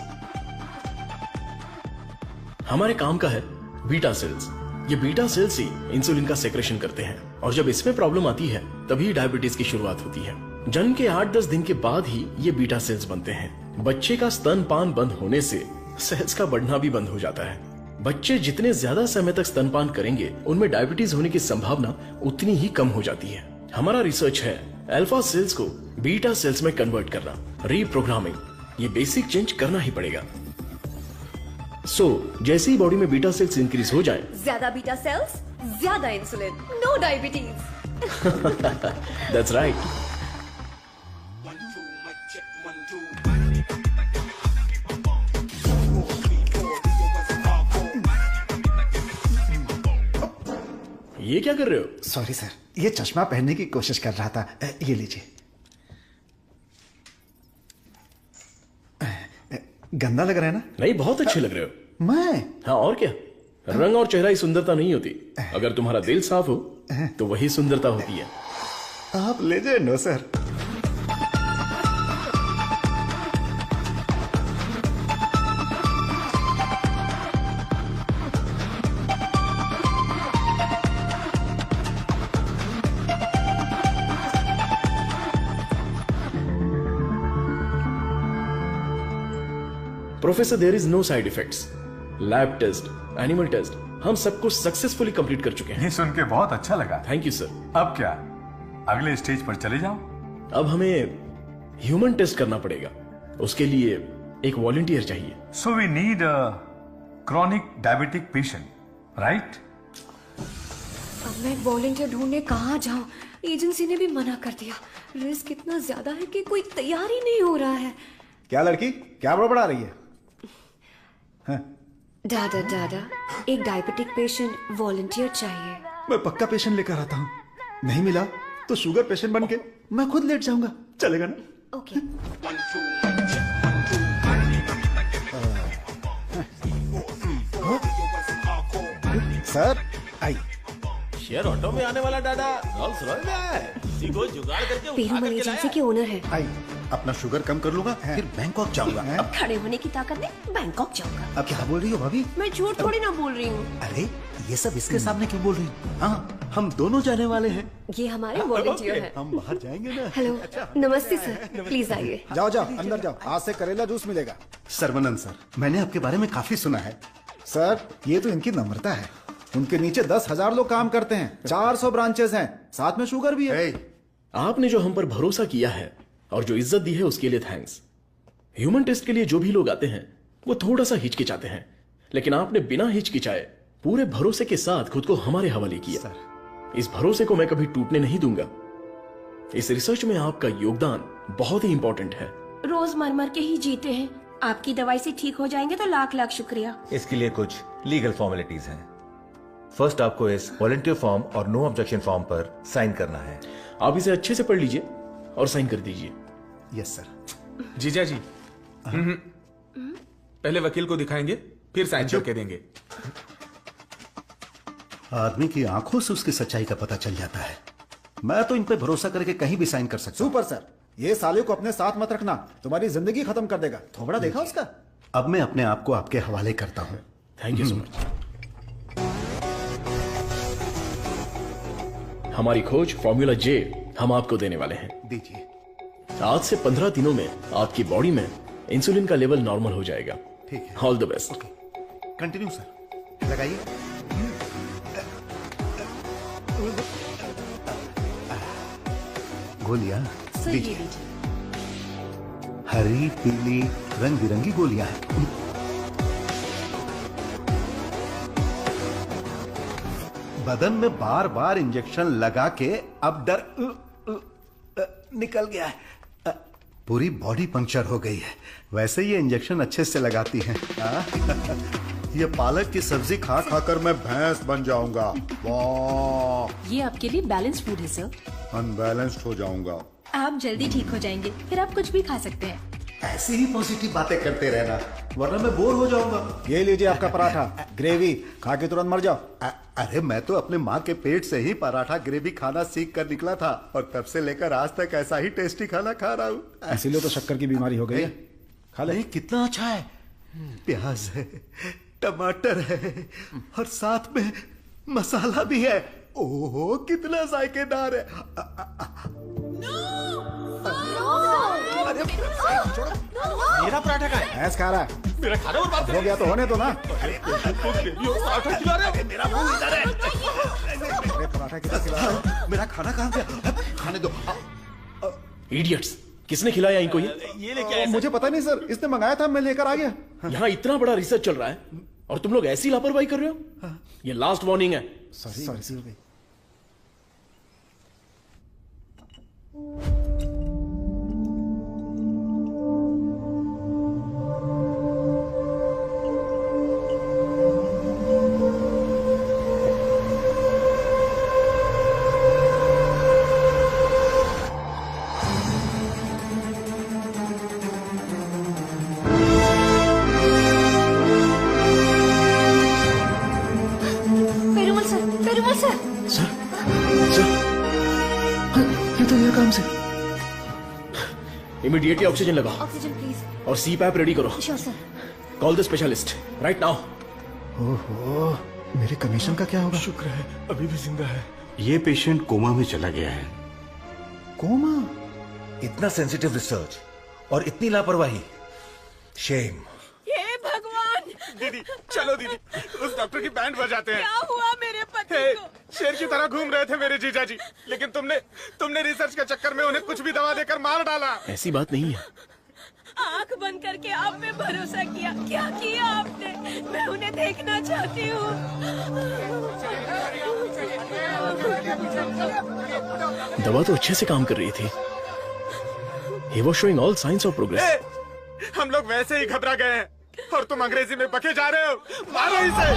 हमारे काम का है बीटा सेल्स। ये बीटा सेल्स ही इंसुलिन का सेक्रेशन करते हैं, और जब इसमें प्रॉब्लम आती है तभी डायबिटीज की शुरुआत होती है। जन्म के 8-10 दिन के बाद ही ये बीटा सेल्स बनते हैं। बच्चे का स्तनपान बंद होने से सेल्स का बढ़ना भी बंद हो जाता है। बच्चे जितने ज्यादा समय तक स्तनपान करेंगे, उनमें डायबिटीज होने की संभावना उतनी ही कम हो जाती है। हमारा रिसर्च है अल्फा सेल्स को बीटा सेल्स में कन्वर्ट करना, रीप्रोग्रामिंग। ये बेसिक चेंज करना ही पड़ेगा। जैसे ही बॉडी में बीटा सेल्स इंक्रीज हो जाएं, ज्यादा बीटा सेल्स, ज्यादा insulin, no diabetes. That's right. ये क्या कर रहे हो? सॉरी सर, ये चश्मा पहनने की कोशिश कर रहा था। ये लीजिए। गंदा लग रहा है ना? नहीं, बहुत अच्छे लग रहे हो। मैं? हाँ, और क्या। रंग और चेहरा ही सुंदरता नहीं होती, अगर तुम्हारा दिल साफ हो तो वही सुंदरता होती है। आप लेजेंड हो sir. Professor, there is no side effects. Lab test, animal test, हम सब कुछ सक्सेसफुली कंप्लीट कर चुके हैं। ये सुन के बहुत अच्छा लगा। Thank you sir. अब क्या, अगले स्टेज पर चले जाओ? अब हमें ह्यूमन टेस्ट करना पड़ेगा। उसके लिए एक वॉलंटियर चाहिए। So we need a chronic diabetic patient, right? मैं वॉलंटियर ढूंढने कहाँ जाऊँ? एजेंसी ने भी मना कर दिया। रिस्क इतना ज्यादा है कि कोई तैयार ही नहीं हो रहा है। क्या लड़की, क्या बड़बड़ा रही है? दादा दादा, एक डायबिटिक पेशेंट वॉलंटियर चाहिए। मैं पक्का पेशेंट लेकर आता हूँ। नहीं मिला तो शुगर पेशेंट बन के मैं खुद लेट जाऊंगा। चलेगा ना? Okay. Sir I. Share auto में आने वाला डाडा रोल्स रॉयस में आया है। इसी को जुगाड़ करके पेरूमल एजेंसी के ओनर है। आई, अपना शुगर कम कर लूंगा, फिर बैंकॉक जाऊंगा। अब खड़े होने की ताकत में बैंकॉक जाऊंगा। अब क्या बोल रही हो भाभी? मैं झूठ थोड़ी ना बोल रही हूँ। अरे ये सब इसके सामने क्यों बोल रही हो? हाँ, हम दोनों जाने वाले हैं। ये हमारे वॉलंटियर हैं। हम बाहर जाएंगे ना। हेलो, नमस्ते सर, प्लीज आइए। जाओ जाओ अंदर जाओ, आज से करेला जूस मिलेगा। सर्वनंद सर, मैंने आपके बारे में काफी सुना है। सर, ये तो इनकी नम्रता है। उनके नीचे 10,000 लोग काम करते हैं, 400 ब्रांचेस हैं, साथ में शुगर भी है। आपने जो हम पर भरोसा किया है और जो इज्जत दी है उसके लिए थैंक्स। ह्यूमन टेस्ट के लिए जो भी लोग आते हैं वो थोड़ा सा हिचकिचाते हैं, लेकिन आपने बिना हिचकिचाए पूरे भरोसे के साथ खुद को हमारे हवाले किया। इस भरोसे को मैं कभी टूटने नहीं दूंगा। इस रिसर्च में आपका योगदान बहुत ही इंपॉर्टेंट है। रोज मर मर के ही जीते हैं। आपकी दवाई से ठीक हो जाएंगे तो लाख लाख शुक्रिया। इसके लिए कुछ लीगल फॉर्मेलिटीज हैं। फर्स्ट आपको इस वॉलंटियर फॉर्म और नो ऑब्जेक्शन फॉर्म पर साइन करना है। आप इसे अच्छे से पढ़ लीजिए और साइन कर दीजिए। Yes sir. जीजा जी, पहले वकील को दिखाएंगे, फिर साइन करके देंगे। आदमी की आंखों से उसकी सच्चाई का पता चल जाता है। मैं तो इन पे भरोसा करके कहीं भी साइन कर सकता हूं। सुपर सर, ये साले को अपने साथ मत रखना, तुम्हारी जिंदगी खत्म कर देगा। थोबड़ा देखा उसका? अब मैं अपने आप को आपके हवाले करता हूं। Thank you so much. हमारी खोज फॉर्मूला जे हम आपको देने वाले हैं। दीजिए। आज से 15 दिनों में आपकी बॉडी में इंसुलिन का लेवल नॉर्मल हो जाएगा। ठीक है। All the best. Continue sir, लगाइए। गोलियां दीजिए। हरी पीली रंग बिरंगी गोलियां हैं। बदन में बार बार इंजेक्शन लगा के अब डर निकल गया है। पूरी बॉडी पंक्चर हो गई है। वैसे ये इंजेक्शन अच्छे से लगाती हैं। ये पालक की सब्जी खा खाकर मैं भैंस बन जाऊंगा। वाह, ये आपके लिए बैलेंस फूड है सर। अनबैलेंस्ड हो जाऊंगा। आप जल्दी ठीक हो जाएंगे, फिर आप कुछ भी खा सकते हैं। ऐसी ही पॉजिटिव बातें करते रहना, वरना मैं बोर हो जाऊंगा। ये लीजिए आपका पराठा, ग्रेवी खा के तुरंत मर जाओ। अरे मैं तो अपने माँ के पेट से ही पराठा ग्रेवी खाना सीख कर निकला था और तब से लेकर आज तक ऐसा ही टेस्टी खाना खा रहा हूँ। इसीलिए तो शक्कर की बीमारी हो गई है। खा ले। कितना अच्छा है। प्याज है, टमाटर है और साथ में मसाला भी है। ओहो कितना जायकेदार है। मेरा पराठा का है। भैंस खा रहा है। मेरा खाना बर्बाद हो गया तो होने दो ना। पराठा खिला रहे हैं। मेरा मुंह इधर है। अरे पराठा कितना खिला रहा है? मेरा खाना कहाँ गया? खाने दो। इडियट्स, किसने खिलाया इनको ये लेके आया? मुझे पता नहीं सर, इसने मंगाया था, मैं लेकर आ गया। यहाँ इतना बड़ा रिसर्च चल रहा है और तुम लोग ऐसी लापरवाही कर रहे हो। ये लास्ट वार्निंग है। सॉरी हो गई। इमीडिएटली ऑक्सीजन लगाओ। Oxygen please. और सी पैप रेडी करो। Sure sir. Call the specialist right now. ओहो, मेरे कमीशन का क्या होगा? शुक्र है अभी भी जिंदा है। ये पेशेंट कोमा में चला गया है। कोमा? इतना सेंसिटिव रिसर्च और इतनी लापरवाही। शेम। हे भगवान। दीदी चलो दीदी, उस डॉक्टर की बैंड बजाते हैं। क्या हुआ मेरे पति को? शेर की तरह घूम रहे थे मेरे जीजा जी, लेकिन तुमने रिसर्च के चक्कर में उन्हें कुछ भी दवा देकर मार डाला। ऐसी बात नहीं है। आंख बंद करके आप पे भरोसा किया। क्या किया आपने? मैं उन्हें देखना चाहती हूँ। दवा तो अच्छे से काम कर रही थी। He was showing all signs of progress. हम लोग वैसे ही घबरा गए हैं और तुम अंग्रेजी में बके जा रहे हो। मारो इसे।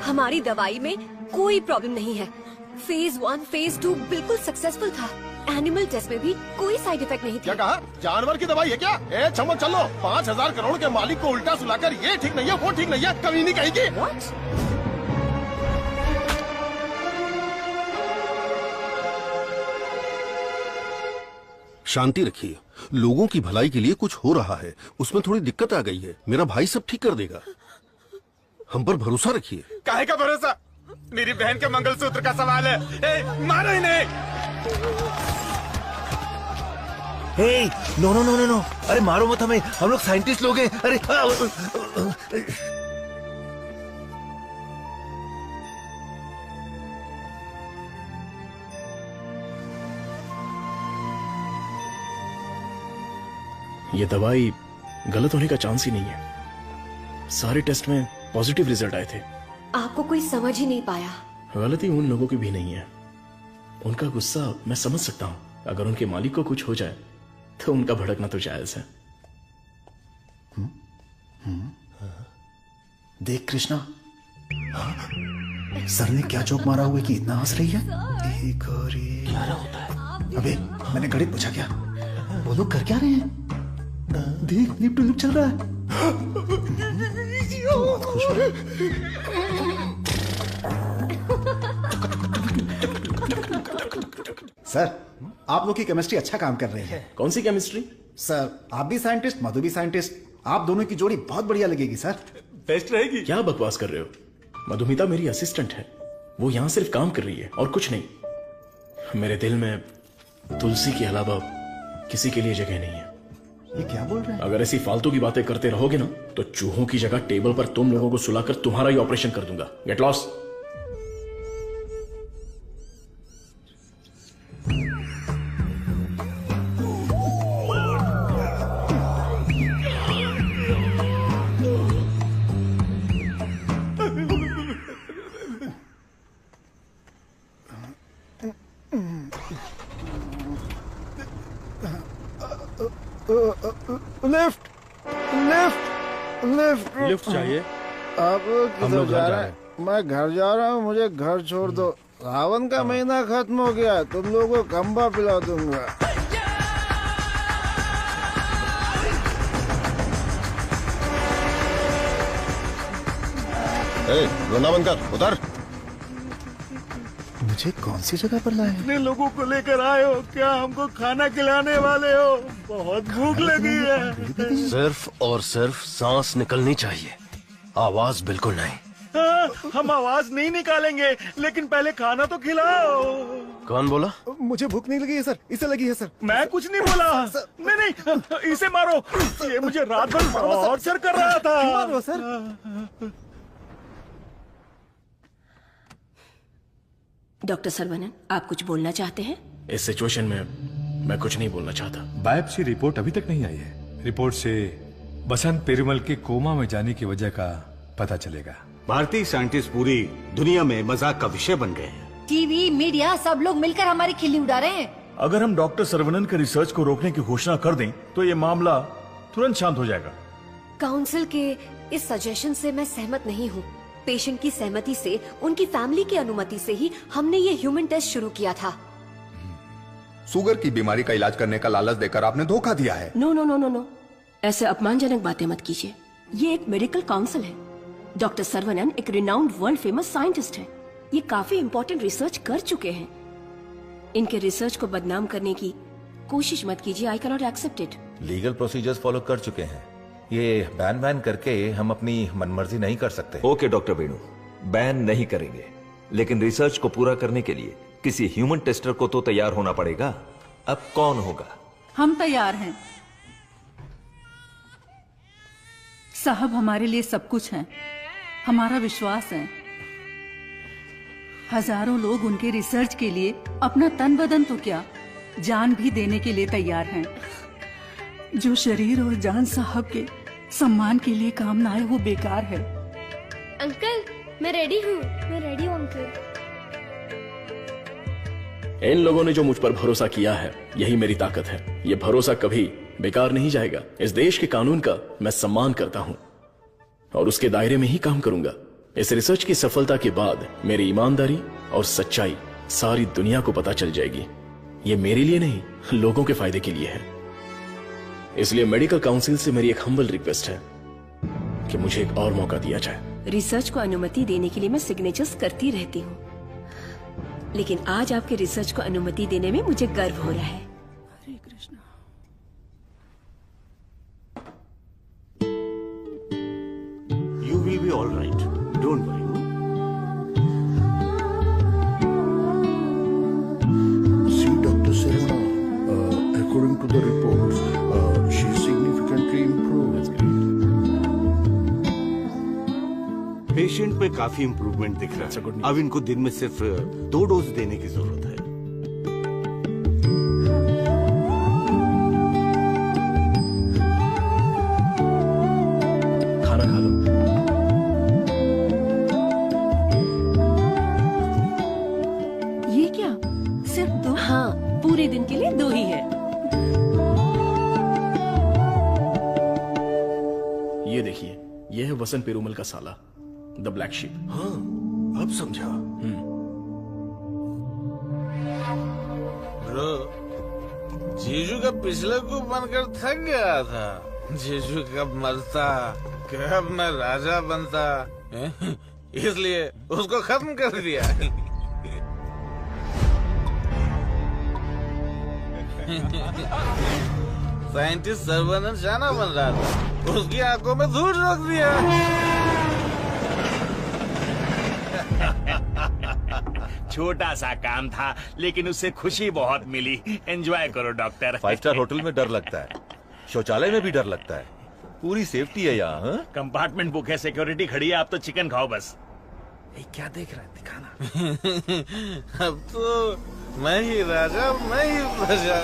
हमारी दवाई में कोई प्रॉब्लम नहीं है। फेज 1, फेज 2 बिल्कुल सक्सेसफुल था। एनिमल टेस्ट में भी कोई साइड इफेक्ट नहीं क्या कहा? जानवर की दवाई है क्या? ए चमक चलो, 5,000 करोड़ के मालिक को उल्टा सुलाकर ये ठीक नहीं है, वो ठीक नहीं है, कभी नहीं कहेगी। What? शांति रखिए, लोगों की भलाई के लिए कुछ हो रहा है, उसमें थोड़ी दिक्कत आ गई है, मेरा भाई सब ठीक कर देगा, हम पर भरोसा रखिए। काहे का भरोसा? मेरी बहन के मंगलसूत्र का सवाल है। ए, मारो इन्हें। Hey, no no no no no, अरे मारो मत हमें, हम लोग साइंटिस्ट लोग हैं। अरे ये दवाई गलत होने का चांस ही नहीं है। सारे टेस्ट में पॉजिटिव रिजल्ट आए थे। आपको कोई समझ ही नहीं पाया। गलती उन लोगों की भी नहीं है। उनका गुस्सा मैं समझ सकता हूँ। अगर उनके मालिक को कुछ हो जाए तो उनका भड़कना तो जायज है। देख कृष्णा, सर ने क्या जोक मारा हुआ कि इतना हंस रही है? एक और एक। क्या होता है? अबे मैंने गणित पूछा क्या? वो लोग कर क्या रहे हैं? देख लिप टू लिप चल रहा है। बहुत खुश हो। सर, आप लोग की केमिस्ट्री अच्छा काम कर रही है। कौन सी केमिस्ट्री? सर, आप भी साइंटिस्ट, मधु भी साइंटिस्ट, आप दोनों की जोड़ी बहुत बढ़िया लगेगी सर। बेस्ट रहेगी। क्या बकवास कर रहे हो? मधुमिता मेरी असिस्टेंट है, वो यहाँ सिर्फ काम कर रही है और कुछ नहीं। मेरे दिल में तुलसी के अलावा किसी के लिए जगह नहीं है। ये क्या बोल रहे हैं? अगर ऐसी फालतू की बातें करते रहोगे ना तो चूहों की जगह टेबल पर तुम लोगों को सुलाकर तुम्हारा ही ऑपरेशन कर दूंगा। Get lost. Lift lift lift lift चाहिए? आप हम किधर लोग जा घर रहे हैं? मैं घर जा रहा हूँ, मुझे घर छोड़ दो। सावन का महीना खत्म हो गया, तुम लोगों को खंबा पिला दूंगा। रोना बंद कर, उतर। मुझे कौन सी जगह पर लाए? इतने लोगों को लेकर आए हो, क्या हमको खाना खिलाने वाले हो? बहुत भूख लगी है। सिर्फ और सिर्फ सांस निकलनी चाहिए, आवाज बिल्कुल नहीं। हाँ, हम आवाज नहीं निकालेंगे, लेकिन पहले खाना तो खिलाओ। कौन बोला? मुझे भूख नहीं लगी है सर, इसे लगी है सर। मैं कुछ नहीं बोला। नहीं नहीं, इसे मारो, ये मुझे रात भर टॉर्चर कर रहा था। मारो सर। डॉक्टर सरवनन, आप कुछ बोलना चाहते हैं? इस सिचुएशन में मैं कुछ नहीं बोलना चाहता। बायोप्सी रिपोर्ट अभी तक नहीं आई है। रिपोर्ट से बसंत पेरुमल के कोमा में जाने की वजह का पता चलेगा। भारतीय साइंटिस्ट पूरी दुनिया में मजाक का विषय बन गए हैं। टीवी, मीडिया सब लोग मिलकर हमारी खिल्ली उड़ा रहे हैं। अगर हम डॉक्टर सरवनन के रिसर्च को रोकने की घोषणा कर दें तो ये मामला तुरंत शांत हो जाएगा। काउंसिल के इस सजेशन से मैं सहमत नहीं हूँ। पेशेंट की सहमति से, उनकी फैमिली की अनुमति से ही हमने ये ह्यूमन टेस्ट शुरू किया था। शुगर की बीमारी का इलाज करने का लालच देकर आपने धोखा दिया है। No no no no no, ऐसे अपमानजनक बातें मत कीजिए। ये एक मेडिकल काउंसिल है। डॉक्टर सरवनन एक रिनाउंड वर्ल्ड फेमस साइंटिस्ट है। ये काफी इंपॉर्टेंट रिसर्च कर चुके हैं। इनके रिसर्च को बदनाम करने की कोशिश मत कीजिए। I can not accept it. Legal procedures follow कर चुके हैं। ये बैन करके हम अपनी मनमर्जी नहीं कर सकते। ओके डॉक्टर वेणु, बैन नहीं करेंगे, लेकिन रिसर्च को पूरा करने के लिए किसी ह्यूमन टेस्टर को तो तैयार होना पड़ेगा। अब कौन होगा? हम तैयार हैं साहब, हमारे लिए सब कुछ है, हमारा विश्वास है। हजारों लोग उनके रिसर्च के लिए अपना तन बदन तो क्या जान भी देने के लिए तैयार हैं। जो शरीर और जान साहब के सम्मान के लिए काम ना आए वो बेकार है। अंकल मैं रेडी हूँ अंकल। इन लोगों ने जो मुझ पर भरोसा किया है यही मेरी ताकत है। ये भरोसा कभी बेकार नहीं जाएगा। इस देश के कानून का मैं सम्मान करता हूँ और उसके दायरे में ही काम करूंगा। इस रिसर्च की सफलता के बाद मेरी ईमानदारी और सच्चाई सारी दुनिया को पता चल जाएगी। ये मेरे लिए नहीं, लोगों के फायदे के लिए है। इसलिए मेडिकल काउंसिल से मेरी एक हम्बल रिक्वेस्ट है कि मुझे एक और मौका दिया जाए। रिसर्च को अनुमति देने के लिए मैं सिग्नेचर्स करती रहती हूँ, लेकिन आज आपके रिसर्च को अनुमति देने में मुझे गर्व हो रहा है। हरे Krishna. You will be all right. Don't worry. See, Dr. Serena, according to the reports, she is significantly improved. Patient पे काफी इम्प्रूवमेंट दिख रहा है। अब इनको दिन में सिर्फ 2 डोज देने की जरूरत है। खाना खा लो। ये क्या सिर्फ 2? हाँ, पूरे दिन के लिए 2 ही है। ये देखिए, ये है वसंत पेरुमल का साला, द ब्लैक शीप। हाँ, अब समझा। ब्रो, जीजू का पिछले को बनकर थक गया था। जीजू कब मरता, कब मैं राजा बनता, इसलिए उसको खत्म कर दिया। साइंटिस्ट सर्वनंद शाना बन रहा था, उसकी आंखों में धूल रोक दिया। छोटा सा काम था, लेकिन उससे खुशी बहुत मिली। एंजॉय करो डॉक्टर। 5 स्टार होटल में डर लगता है, शौचालय में भी डर लगता है, पूरी सेफ्टी है यहाँ। कंपार्टमेंट बुक है, सिक्योरिटी खड़ी है, आप तो चिकन खाओ बस। क्या देख रहा है, दिखाना। अब तो मैं ही राजा, मैं ही प्रजा।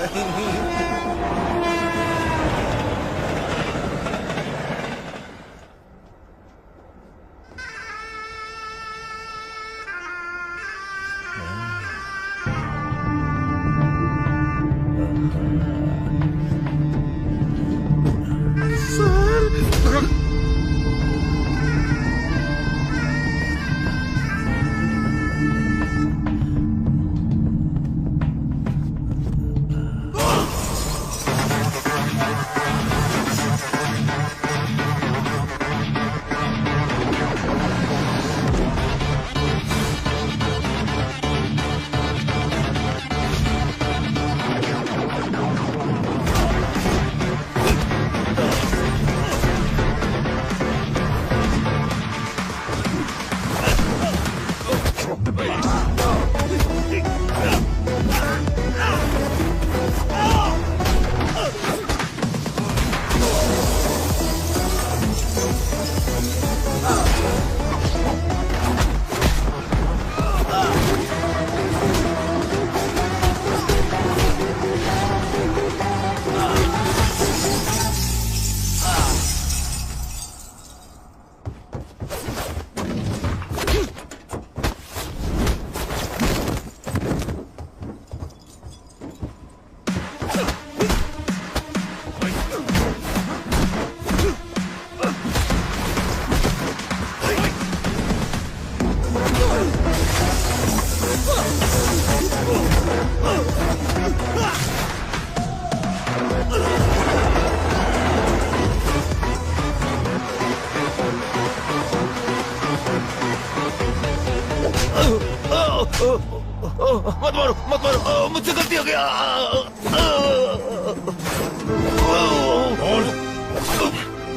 मत मारो, मुझसे गलती हो गया।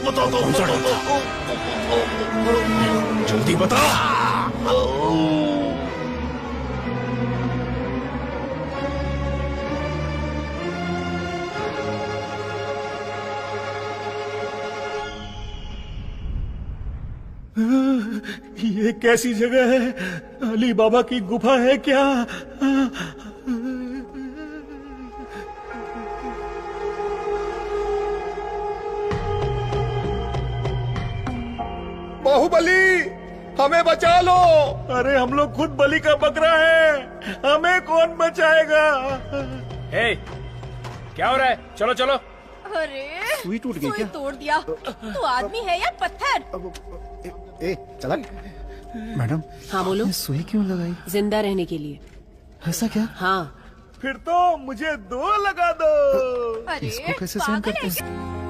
बता दो, जल्दी बता। ये ये कैसी जगह है? अली बाबा की गुफा है क्या? बाहुबली, हमें बचा लो। अरे हम लोग खुद बलि का बकरा है, हमें कौन बचाएगा? क्या हो रहा है? चलो चलो। अरे सुई टूट गई क्या? तोड़ दिया। तू आदमी है या पत्थर? ए चला। मैडम। हाँ बोलो। सुई क्यों लगाई? जिंदा रहने के लिए। ऐसा क्या? हाँ। फिर तो मुझे 2 लगा दो। अरे इसको कैसे सहन करते हैं?